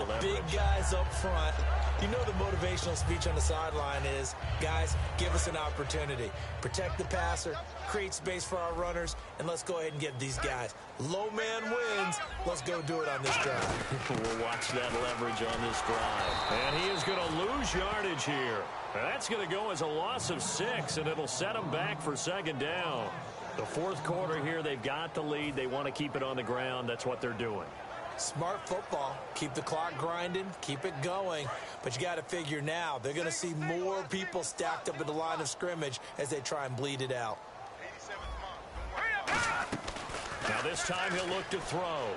The big guys up front. You know the motivational speech on the sideline is, guys, give us an opportunity. Protect the passer, create space for our runners, and let's go ahead and give these guys. Low man wins. Let's go do it on this drive. We'll watch that leverage on this drive. And he is going to lose yardage here. That's going to go as a loss of 6, and it'll set him back for 2nd down. The 4th quarter here, they've got the lead. They want to keep it on the ground. That's what they're doing. Smart football. Keep the clock grinding. Keep it going. But you got to figure now, they're going to see more people stacked up at the line of scrimmage as they try and bleed it out. Now this time he'll look to throw.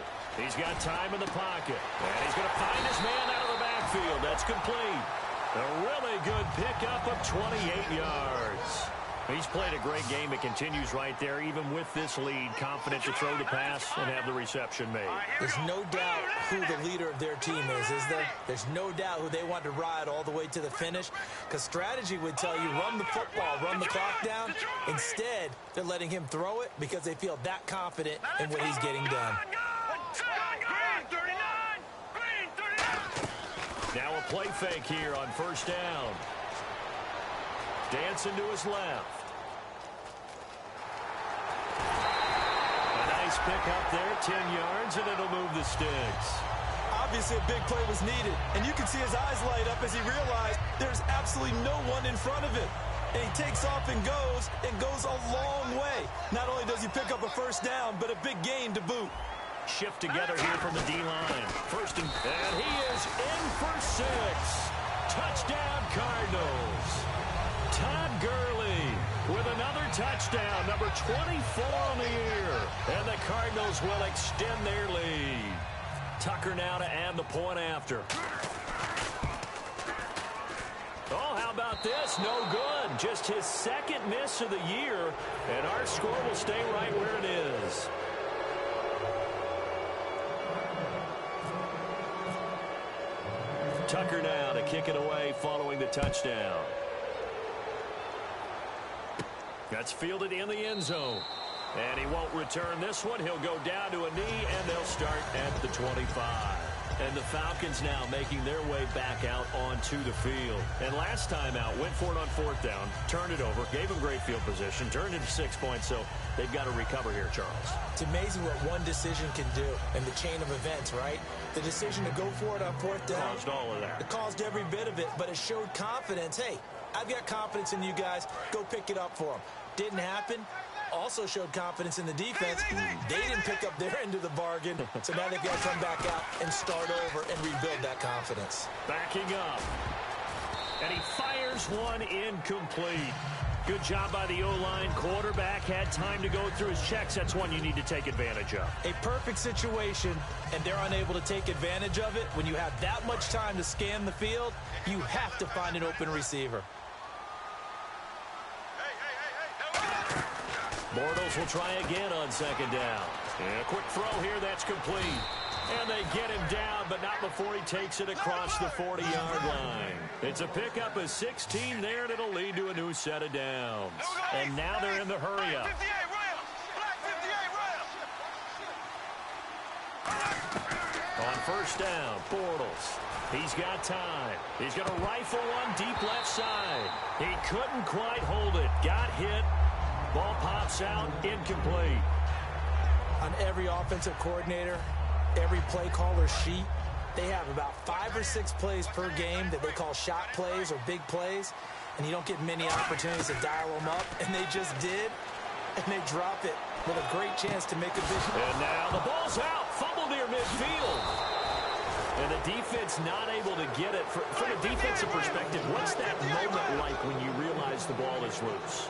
He's got time in the pocket. And he's going to find his man out of the backfield. That's complete. A really good pickup of 28 yards. He's played a great game. It continues right there, even with this lead, confident to throw the pass and have the reception made. There's no doubt who the leader of their team is there? There's no doubt who they want to ride all the way to the finish, because strategy would tell you run the football, run the clock down. Instead, they're letting him throw it because they feel that confident in what he's getting done. Now a play fake here on 1st down. Dancing to his left. A nice pick up there, 10 yards, and it'll move the sticks. Obviously, a big play was needed, and you can see his eyes light up as he realized there's absolutely no one in front of him. And he takes off and goes a long way. Not only does he pick up a 1st down, but a big gain to boot. Shift together here from the D-line. And he is in for 6. Touchdown, Cardinals. Todd Gurley with another touchdown, number 24 on the year. And the Cardinals will extend their lead. Tucker now to add the point after. Oh, how about this? No good. Just his 2nd miss of the year. And our score will stay right where it is. Tucker now to kick it away following the touchdown. That's fielded in the end zone. And he won't return this one. He'll go down to a knee, and they'll start at the 25. And the Falcons now making their way back out onto the field. And last time out, went for it on 4th down, turned it over, gave them great field position, turned into 6 points, so they've got to recover here, Charles. It's amazing what one decision can do in the chain of events, right? The decision to go for it on 4th down. Caused all of that. It caused every bit of it, but it showed confidence. Hey, I've got confidence in you guys. Go pick it up for them. Didn't happen. Also showed confidence in the defense. They didn't pick up their end of the bargain, so now they've got to come back out and start over and rebuild that confidence. Backing up. And he fires one incomplete. Good job by the O-line. Quarterback had time to go through his checks. That's one you need to take advantage of. A perfect situation, and they're unable to take advantage of it. When you have that much time to scan the field, you have to find an open receiver. Bortles will try again on 2nd down. And a quick throw here, that's complete. And they get him down, but not before he takes it across the 40-yard line. It's a pickup of 16 there, and it'll lead to a new set of downs. And now they're in the hurry-up. On 1st down, Bortles. He's got time. He's going to rifle one deep left side. He couldn't quite hold it. Got hit. Ball pops out, incomplete. On every offensive coordinator, every play caller sheet, they have about 5 or 6 plays per game that they call shot plays or big plays. and you don't get many opportunities to dial them up, and they just did, and they drop it with a great chance to make a big... And now the ball's out. Fumble near midfield. And the defense not able to get it. From a defensive perspective, what's that moment like when you realize the ball is loose?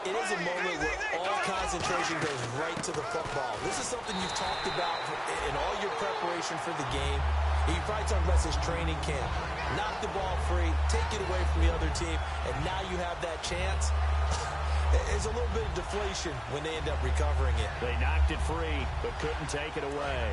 It is a moment where all concentration goes right to the football. This is something you've talked about in all your preparation for the game. You probably talked about this training camp. Knock the ball free, take it away from the other team, and now you have that chance. There's a little bit of deflation when they end up recovering it. They knocked it free, but couldn't take it away.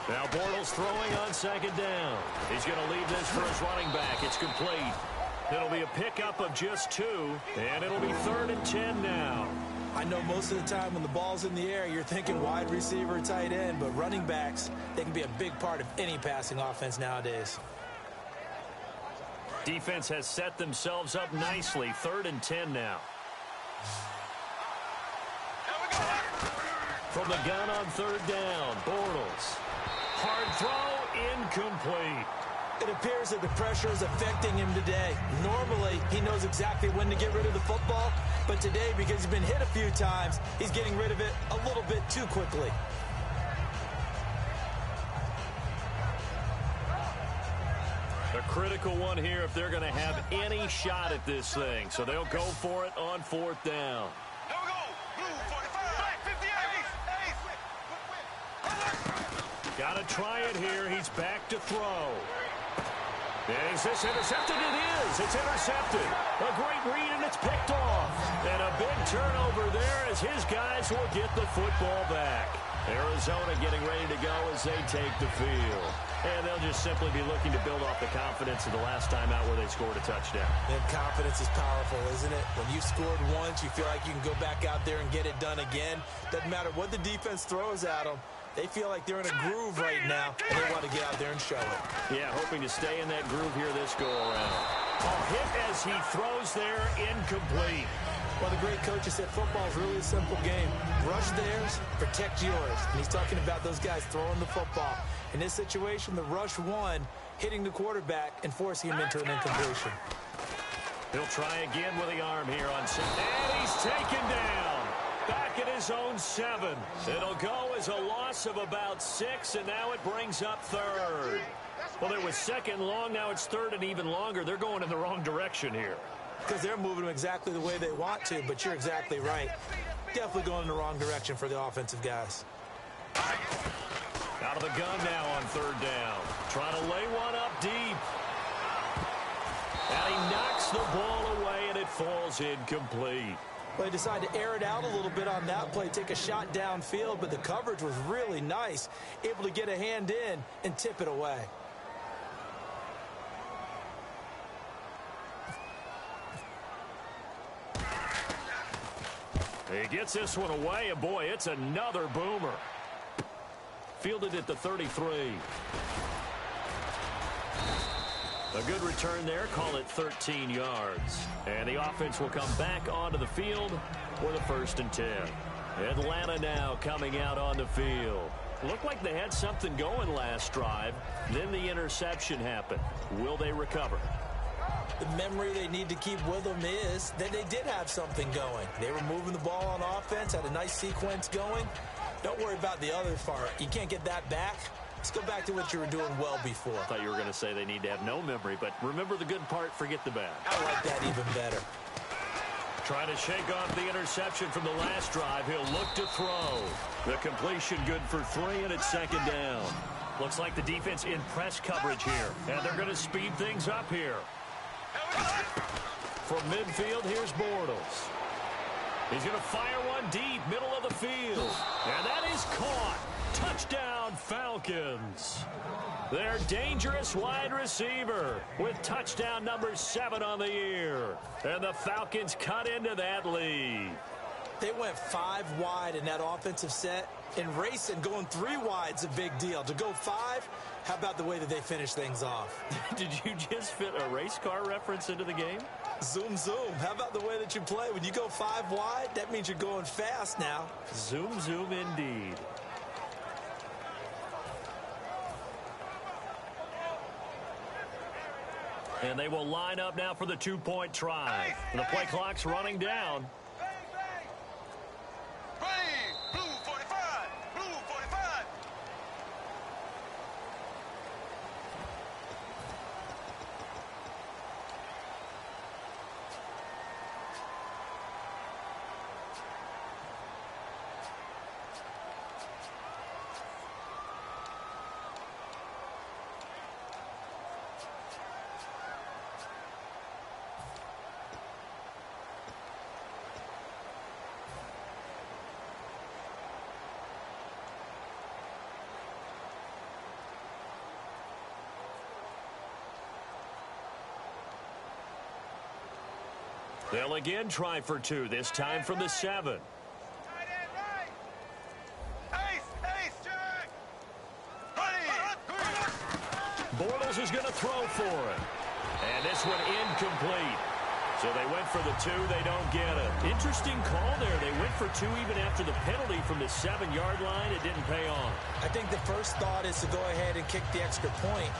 Now Bortles throwing on second down. He's going to leave this for his running back. It's complete. It'll be a pickup of just 2, and it'll be 3rd and 10 now. I know most of the time when the ball's in the air, you're thinking wide receiver, tight end, but running backs, they can be a big part of any passing offense nowadays. Defense has set themselves up nicely. 3rd and 10 now. From the gun on 3rd down, Bortles. Hard throw, incomplete. It appears that the pressure is affecting him today. Normally, he knows exactly when to get rid of the football, but today, because he's been hit a few times, he's getting rid of it a little bit too quickly. A critical one here if they're going to have any shot at this thing, so they'll go for it on 4th down. Here we go. Blue 45, 58. Got to try it here. He's back to throw. Is this intercepted? It is. It's intercepted. A great read, and it's picked off. And a big turnover there as his guys will get the football back. Arizona getting ready to go as they take the field. And they'll just simply be looking to build off the confidence of the last time out where they scored a touchdown. And confidence is powerful, isn't it? When you've scored once, you feel like you can go back out there and get it done again. Doesn't matter what the defense throws at them. They feel like they're in a groove right now, and they want to get out there and show it. Yeah, hoping to stay in that groove here this go-around. A hit as he throws there, incomplete. Well, the great coach has said football is really a simple game. Rush theirs, protect yours. And he's talking about those guys throwing the football. In this situation, the rush won, hitting the quarterback and forcing him into an incompletion. He'll try again with the arm here on 6. And he's taken down. Back at his own 7. It'll go as a loss of about 6, and now it brings up 3rd. Well, it was 2nd long, now it's 3rd and even longer. They're going in the wrong direction here. Because they're moving them exactly the way they want to, but you're exactly right. Definitely going in the wrong direction for the offensive guys. Out of the gun now on 3rd down. Trying to lay one up deep. And he knocks the ball away, and it falls incomplete. Well, they decided to air it out a little bit on that play, take a shot downfield, but the coverage was really nice. Able to get a hand in and tip it away. He gets this one away, and boy, it's another boomer. Fielded at the 33. A good return there, call it 13 yards. And the offense will come back onto the field for the 1st and 10. Atlanta now coming out on the field. Looked like they had something going last drive. Then the interception happened. Will they recover? The memory they need to keep with them is that they did have something going. They were moving the ball on offense, had a nice sequence going. Don't worry about the other part. You can't get that back. Let's go back to what you were doing well before. I thought you were going to say they need to have no memory, but remember the good part, forget the bad. I like that even better. Trying to shake off the interception from the last drive. He'll look to throw. The completion good for 3, and it's 2nd down. Looks like the defense in press coverage here, and they're going to speed things up here. From midfield, here's Bortles. He's going to fire one deep, middle of the field. And that is caught. Touchdown, Falcons. Their dangerous wide receiver with touchdown number 7 on the year. And the Falcons cut into that lead. They went 5 wide in that offensive set. And racing, going 3 wide's a big deal. To go 5, how about the way that they finish things off? Did you just fit a race car reference into the game? Zoom, zoom. How about the way that you play? When you go 5 wide, that means you're going fast now. Zoom, zoom indeed. And they will line up now for the two-point try. The play clock's running down. They'll again try for two, this time from the 7. Bortles is going to throw for it. And this one incomplete. So they went for the 2. They don't get it. Interesting call there. They went for 2 even after the penalty from the 7-yard line. It didn't pay off. I think the first thought is to go ahead and kick the extra point.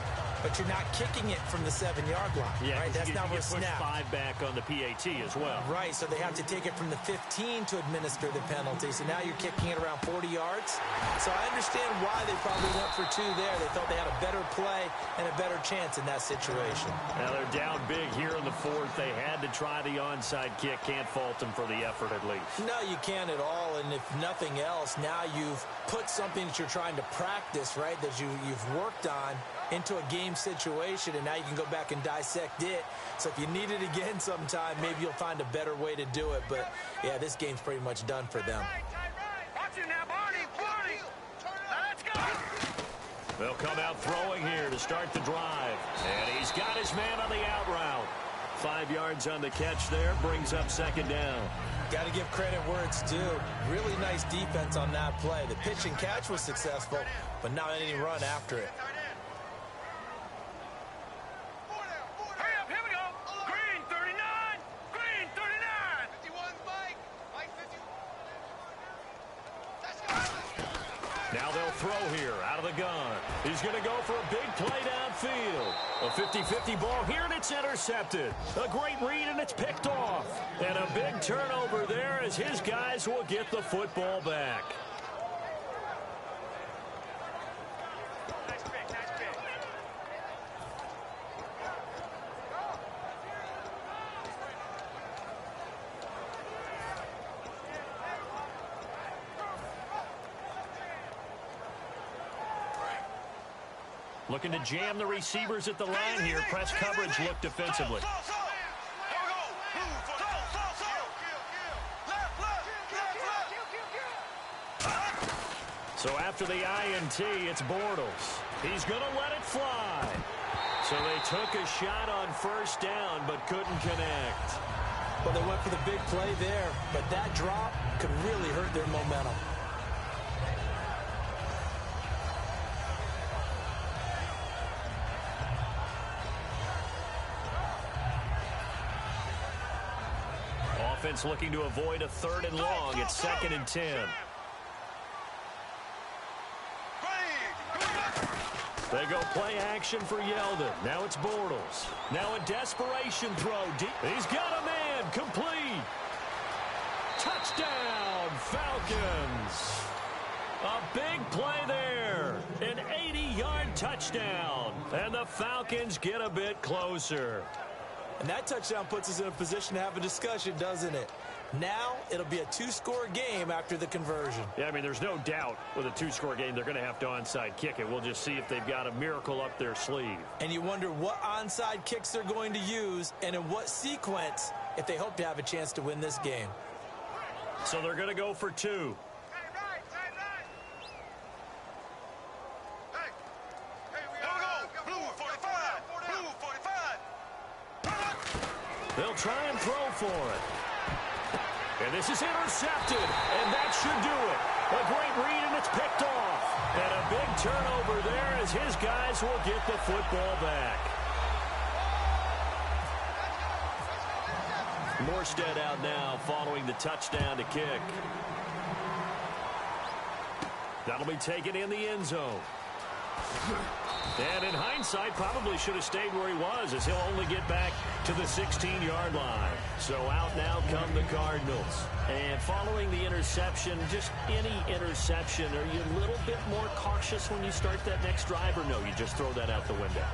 But you're not kicking it from the 7-yard line, yeah, right? That's not where snap. 5 back on the PAT as well. Right, so they have to take it from the 15 to administer the penalty. So now you're kicking it around 40 yards. So I understand why they probably went for 2 there. They thought they had a better play and a better chance in that situation. Now they're down big here in the 4th. They had to try the onside kick. Can't fault them for the effort at least. No, you can't at all. And if nothing else, now you've put something that you're trying to practice, right, that you've worked on into a game situation, and now you can go back and dissect it. So if you need it again sometime, maybe you'll find a better way to do it. But, yeah, this game's pretty much done for them. They'll come out throwing here to start the drive. And he's got his man on the out route. 5 yards on the catch there, brings up 2nd down. Got to give credit where it's due. Really nice defense on that play. The pitch and catch was successful, but not any run after it. Now they'll throw here out of the gun. He's going to go for a big play downfield. A 50-50 ball here, and it's intercepted. A great read, and it's picked off. And a big turnover there as his guys will get the football back. Looking to jam the receivers at the line here. Press coverage look defensively. So after the INT, it's Bortles. He's going to let it fly. So they took a shot on 1st down, but couldn't connect. Well, they went for the big play there, but that drop could really hurt their momentum. Offense looking to avoid a 3rd and long. It's 2nd and 10. They go play action for Yeldon. Now it's Bortles. Now a desperation throw. He's got a man. Complete. Touchdown, Falcons. A big play there. An 80-yard touchdown. And the Falcons get a bit closer. And that touchdown puts us in a position to have a discussion, doesn't it? Now it'll be a 2-score game after the conversion. Yeah, I mean, there's no doubt with a 2-score game they're going to have to onside kick it. We'll just see if they've got a miracle up their sleeve. And you wonder what onside kicks they're going to use and in what sequence if they hope to have a chance to win this game. So they're going to go for 2. They'll try and throw for it. And this is intercepted, and that should do it. A great read, and it's picked off. And a big turnover there as his guys will get the football back. Morstead out now following the touchdown to kick. That'll be taken in the end zone. And in hindsight, probably should have stayed where he was, as he'll only get back to the 16-yard line. So out now come the Cardinals. And following the interception, just any interception, are you a little bit more cautious when you start that next drive, or no, you just throw that out the window?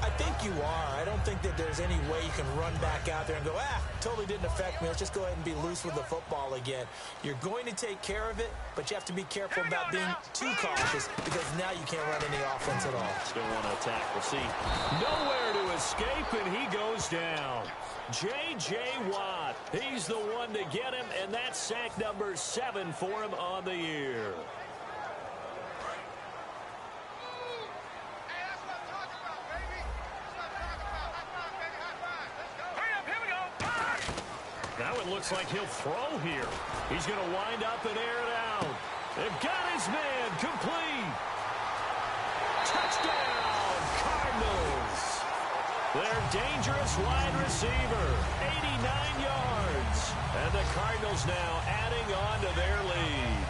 I think you are. I don't think that there's any way you can run back out there and go, totally didn't affect me. Let's just go ahead and be loose with the football again. You're going to take care of it, but you have to be careful about being too cautious because now you can't run any offense at all. Still want to attack. We'll see. Nowhere to escape, and he goes down. J.J. Watt, he's the one to get him, and that's sack number 7 for him on the year. Now it looks like he'll throw here. He's going to wind up and air it out. They've got his man complete. Touchdown, Cardinals. Their dangerous wide receiver, 89 yards. And the Cardinals now adding on to their lead.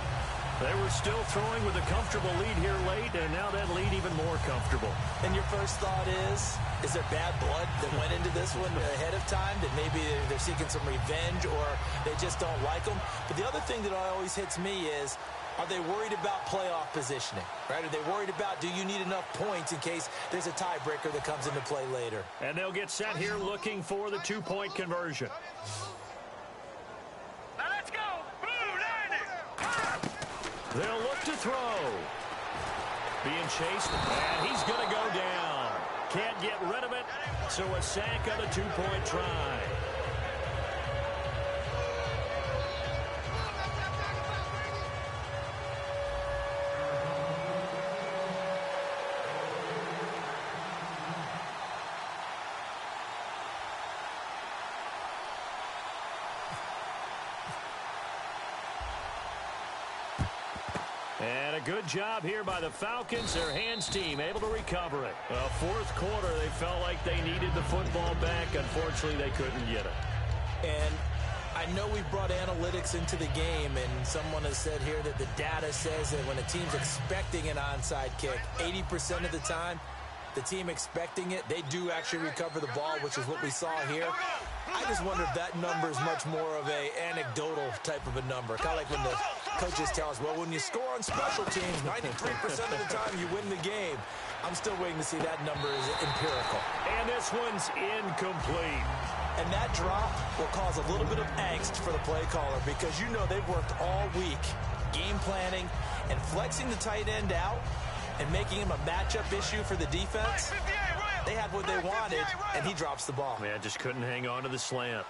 They were still throwing with a comfortable lead here late, and now that lead even more comfortable. And your first thought is there bad blood that went into this one ahead of time, that maybe they're seeking some revenge or they just don't like them? But the other thing that always hits me is, are they worried about playoff positioning, right? Are they worried about, do you need enough points in case there's a tiebreaker that comes into play later? And they'll get set here looking for the two-point conversion. Now let's go. Blue, landing. They'll look to throw. Being chased, and he's going to go down. Can't get rid of it, so a sack on the two-point try. And a good job here by the Falcons. Their hands team able to recover it. Fourth quarter, they felt like they needed the football back. Unfortunately, they couldn't get it. And I know we've brought analytics into the game, and someone has said here that the data says that when a team's expecting an onside kick, 80% of the time, the team expecting it, they do actually recover the ball, which is what we saw here. I just wonder if that number is much more of a anecdotal type of a number. Kind of like when the coaches tell us, well, when you score on special teams, 93% of the time you win the game. I'm still waiting to see that number is empirical. And this one's incomplete. And that drop will cause a little bit of angst for the play caller because you know they've worked all week game planning and flexing the tight end out and making him a matchup issue for the defense. They had what they wanted, and he drops the ball. Yeah, just couldn't hang on to the slant.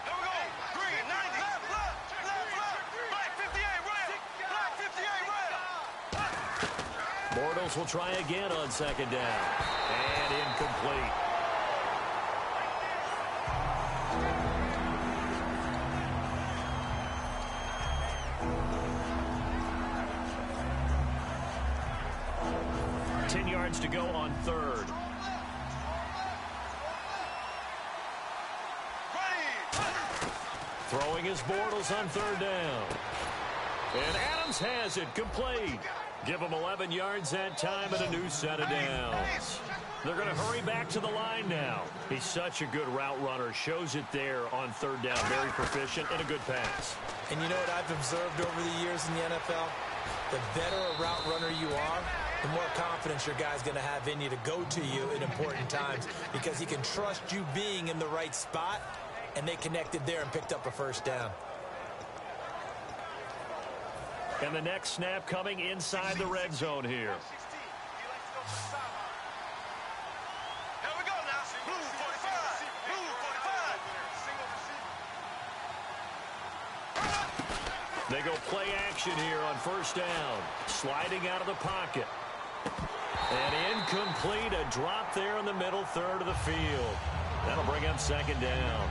Here we go. Green, 90. Left, black 58, red. Bortles will try again on second down. And incomplete. To go on third. Throwing his Bortles on third down. And Adams has it complete. Give him 11 yards that time and a new set of downs. They're going to hurry back to the line now. He's such a good route runner. Shows it there on third down. Very proficient and a good pass. And you know what I've observed over the years in the NFL? The better a route runner you are, the more confidence your guy's going to have in you to go to you in important times because he can trust you being in the right spot, and they connected there and picked up a first down. And the next snap coming inside the red zone here. Here we go now. Blue 45. Blue 45. They go play action here on first down. Sliding out of the pocket. And incomplete. A drop there in the middle third of the field. That'll bring up second down.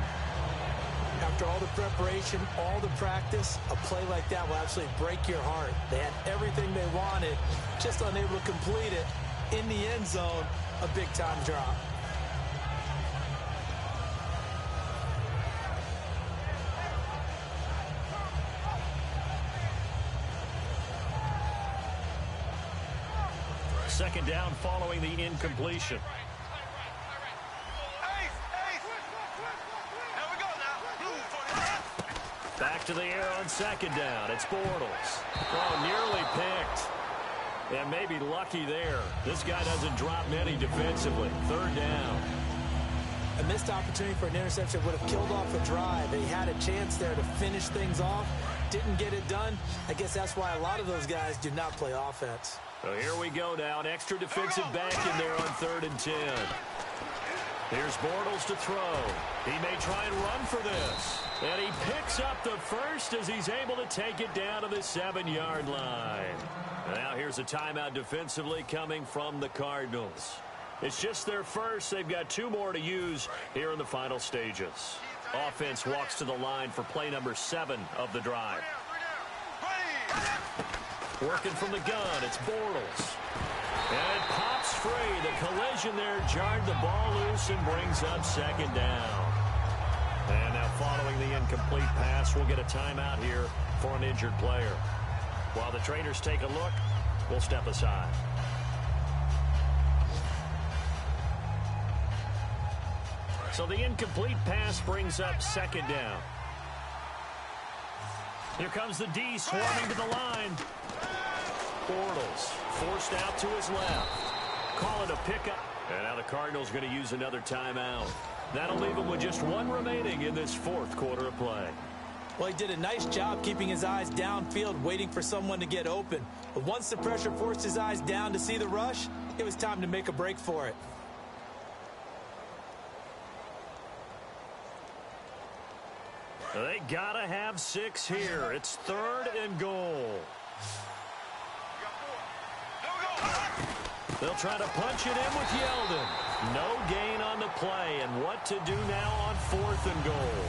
After all the preparation, all the practice, a play like that will absolutely break your heart. They had everything they wanted, just unable to complete it. In the end zone, a big-time drop. second down following the incompletion. Back to the air on second down. It's Bortles. Oh, nearly picked. And maybe lucky there. This guy doesn't drop many defensively. Third down. A missed opportunity for an interception would have killed off a drive. He had a chance there to finish things off. Didn't get it done. I guess that's why a lot of those guys do not play offense. So here we go now. An extra defensive back in there on 3rd and 10. Here's Bortles to throw. He may try and run for this. And he picks up the first as he's able to take it down to the 7-yard line. Now here's a timeout defensively coming from the Cardinals. It's just their first. They've got 2 more to use here in the final stages. Offense walks to the line for play number 7 of the drive. Working from the gun, it's Bortles. And it pops free. The collision there jarred the ball loose and brings up second down. And now following the incomplete pass, we'll get a timeout here for an injured player. While the traders take a look, we'll step aside. So the incomplete pass brings up second down. Here comes the D swarming to the line. Bortles forced out to his left. Call it a pickup. And now the Cardinals going to use another timeout. That'll leave him with just 1 remaining in this 4th quarter of play. Well, he did a nice job keeping his eyes downfield, waiting for someone to get open. But once the pressure forced his eyes down to see the rush, it was time to make a break for it. They gotta have 6 here. It's 3rd and goal. They'll try to punch it in with Yeldon. No gain on the play, and what to do now on 4th and goal.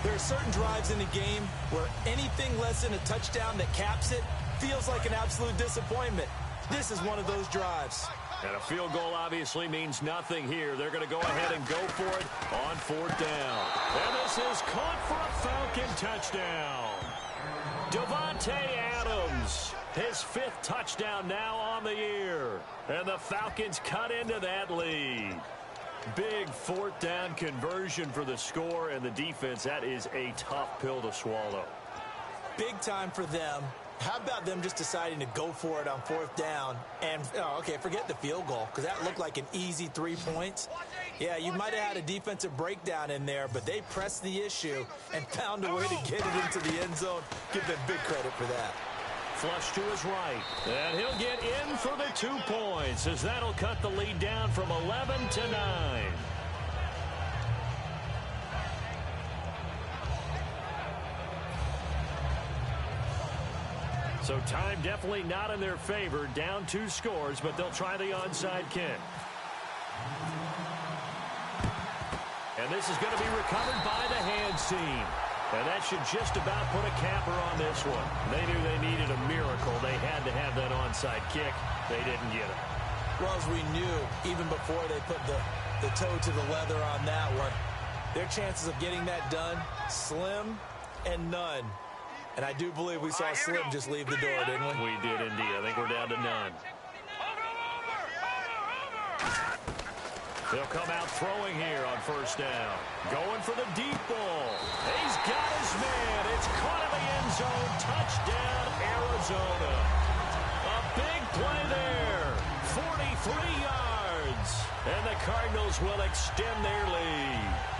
There are certain drives in the game where anything less than a touchdown that caps it feels like an absolute disappointment. This is one of those drives. And a field goal obviously means nothing here. They're going to go ahead and go for it on 4th down. And this is caught for a Falcon touchdown. Devontae Adams, his 5th touchdown now on the year. And the Falcons cut into that lead. Big 4th down conversion for the score, and the defense, that is a tough pill to swallow. Big time for them. How about them just deciding to go for it on 4th down? And, okay, forget the field goal, because that looked like an easy 3 points. Yeah, you might have had a defensive breakdown in there, but they pressed the issue and found a way to get it into the end zone. Give them big credit for that. Flush to his right. And he'll get in for the 2 points, as that'll cut the lead down from 11 to 9. So time definitely not in their favor. Down 2 scores, but they'll try the onside kick. And this is going to be recovered by the hands team. And that should just about put a capper on this one. They knew they needed a miracle. They had to have that onside kick. They didn't get it. Well, as we knew, even before they put the toe to the leather on that one, their chances of getting that done, slim and none. And I do believe we saw Slim just leave the door, didn't we? We did indeed. I think we're down to none. They'll come out throwing here on 1st down. Going for the deep ball. He's got his man. It's caught in the end zone. Touchdown, Arizona. A big play there. 43 yards. And the Cardinals will extend their lead.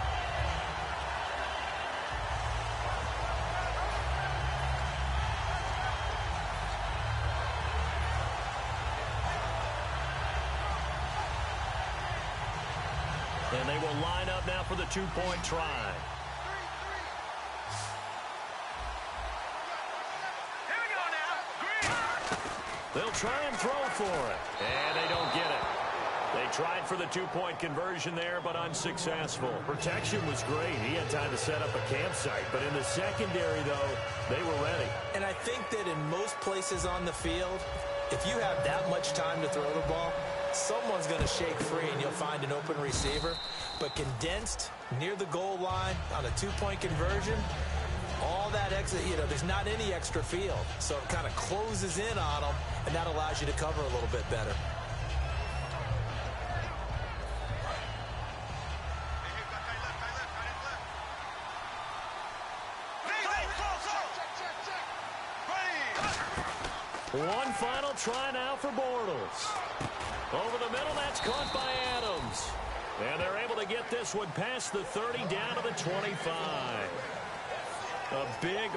And they will line up now for the 2-point try. Here we go now. They'll try and throw for it. And they don't get it. They tried for the 2-point conversion there, but unsuccessful. Protection was great. He had time to set up a campsite. But in the secondary, though, they were ready. And I think that in most places on the field, if you have that much time to throw the ball, someone's going to shake free and you'll find an open receiver. But condensed near the goal line on a 2-point conversion, all that extra, there's not any extra field. So it kind of closes in on them, and that allows you to cover a little bit better. One final try now for Bortles. Over the middle, that's caught by Adams. And they're able to get this one past the 30 down to the 25. A big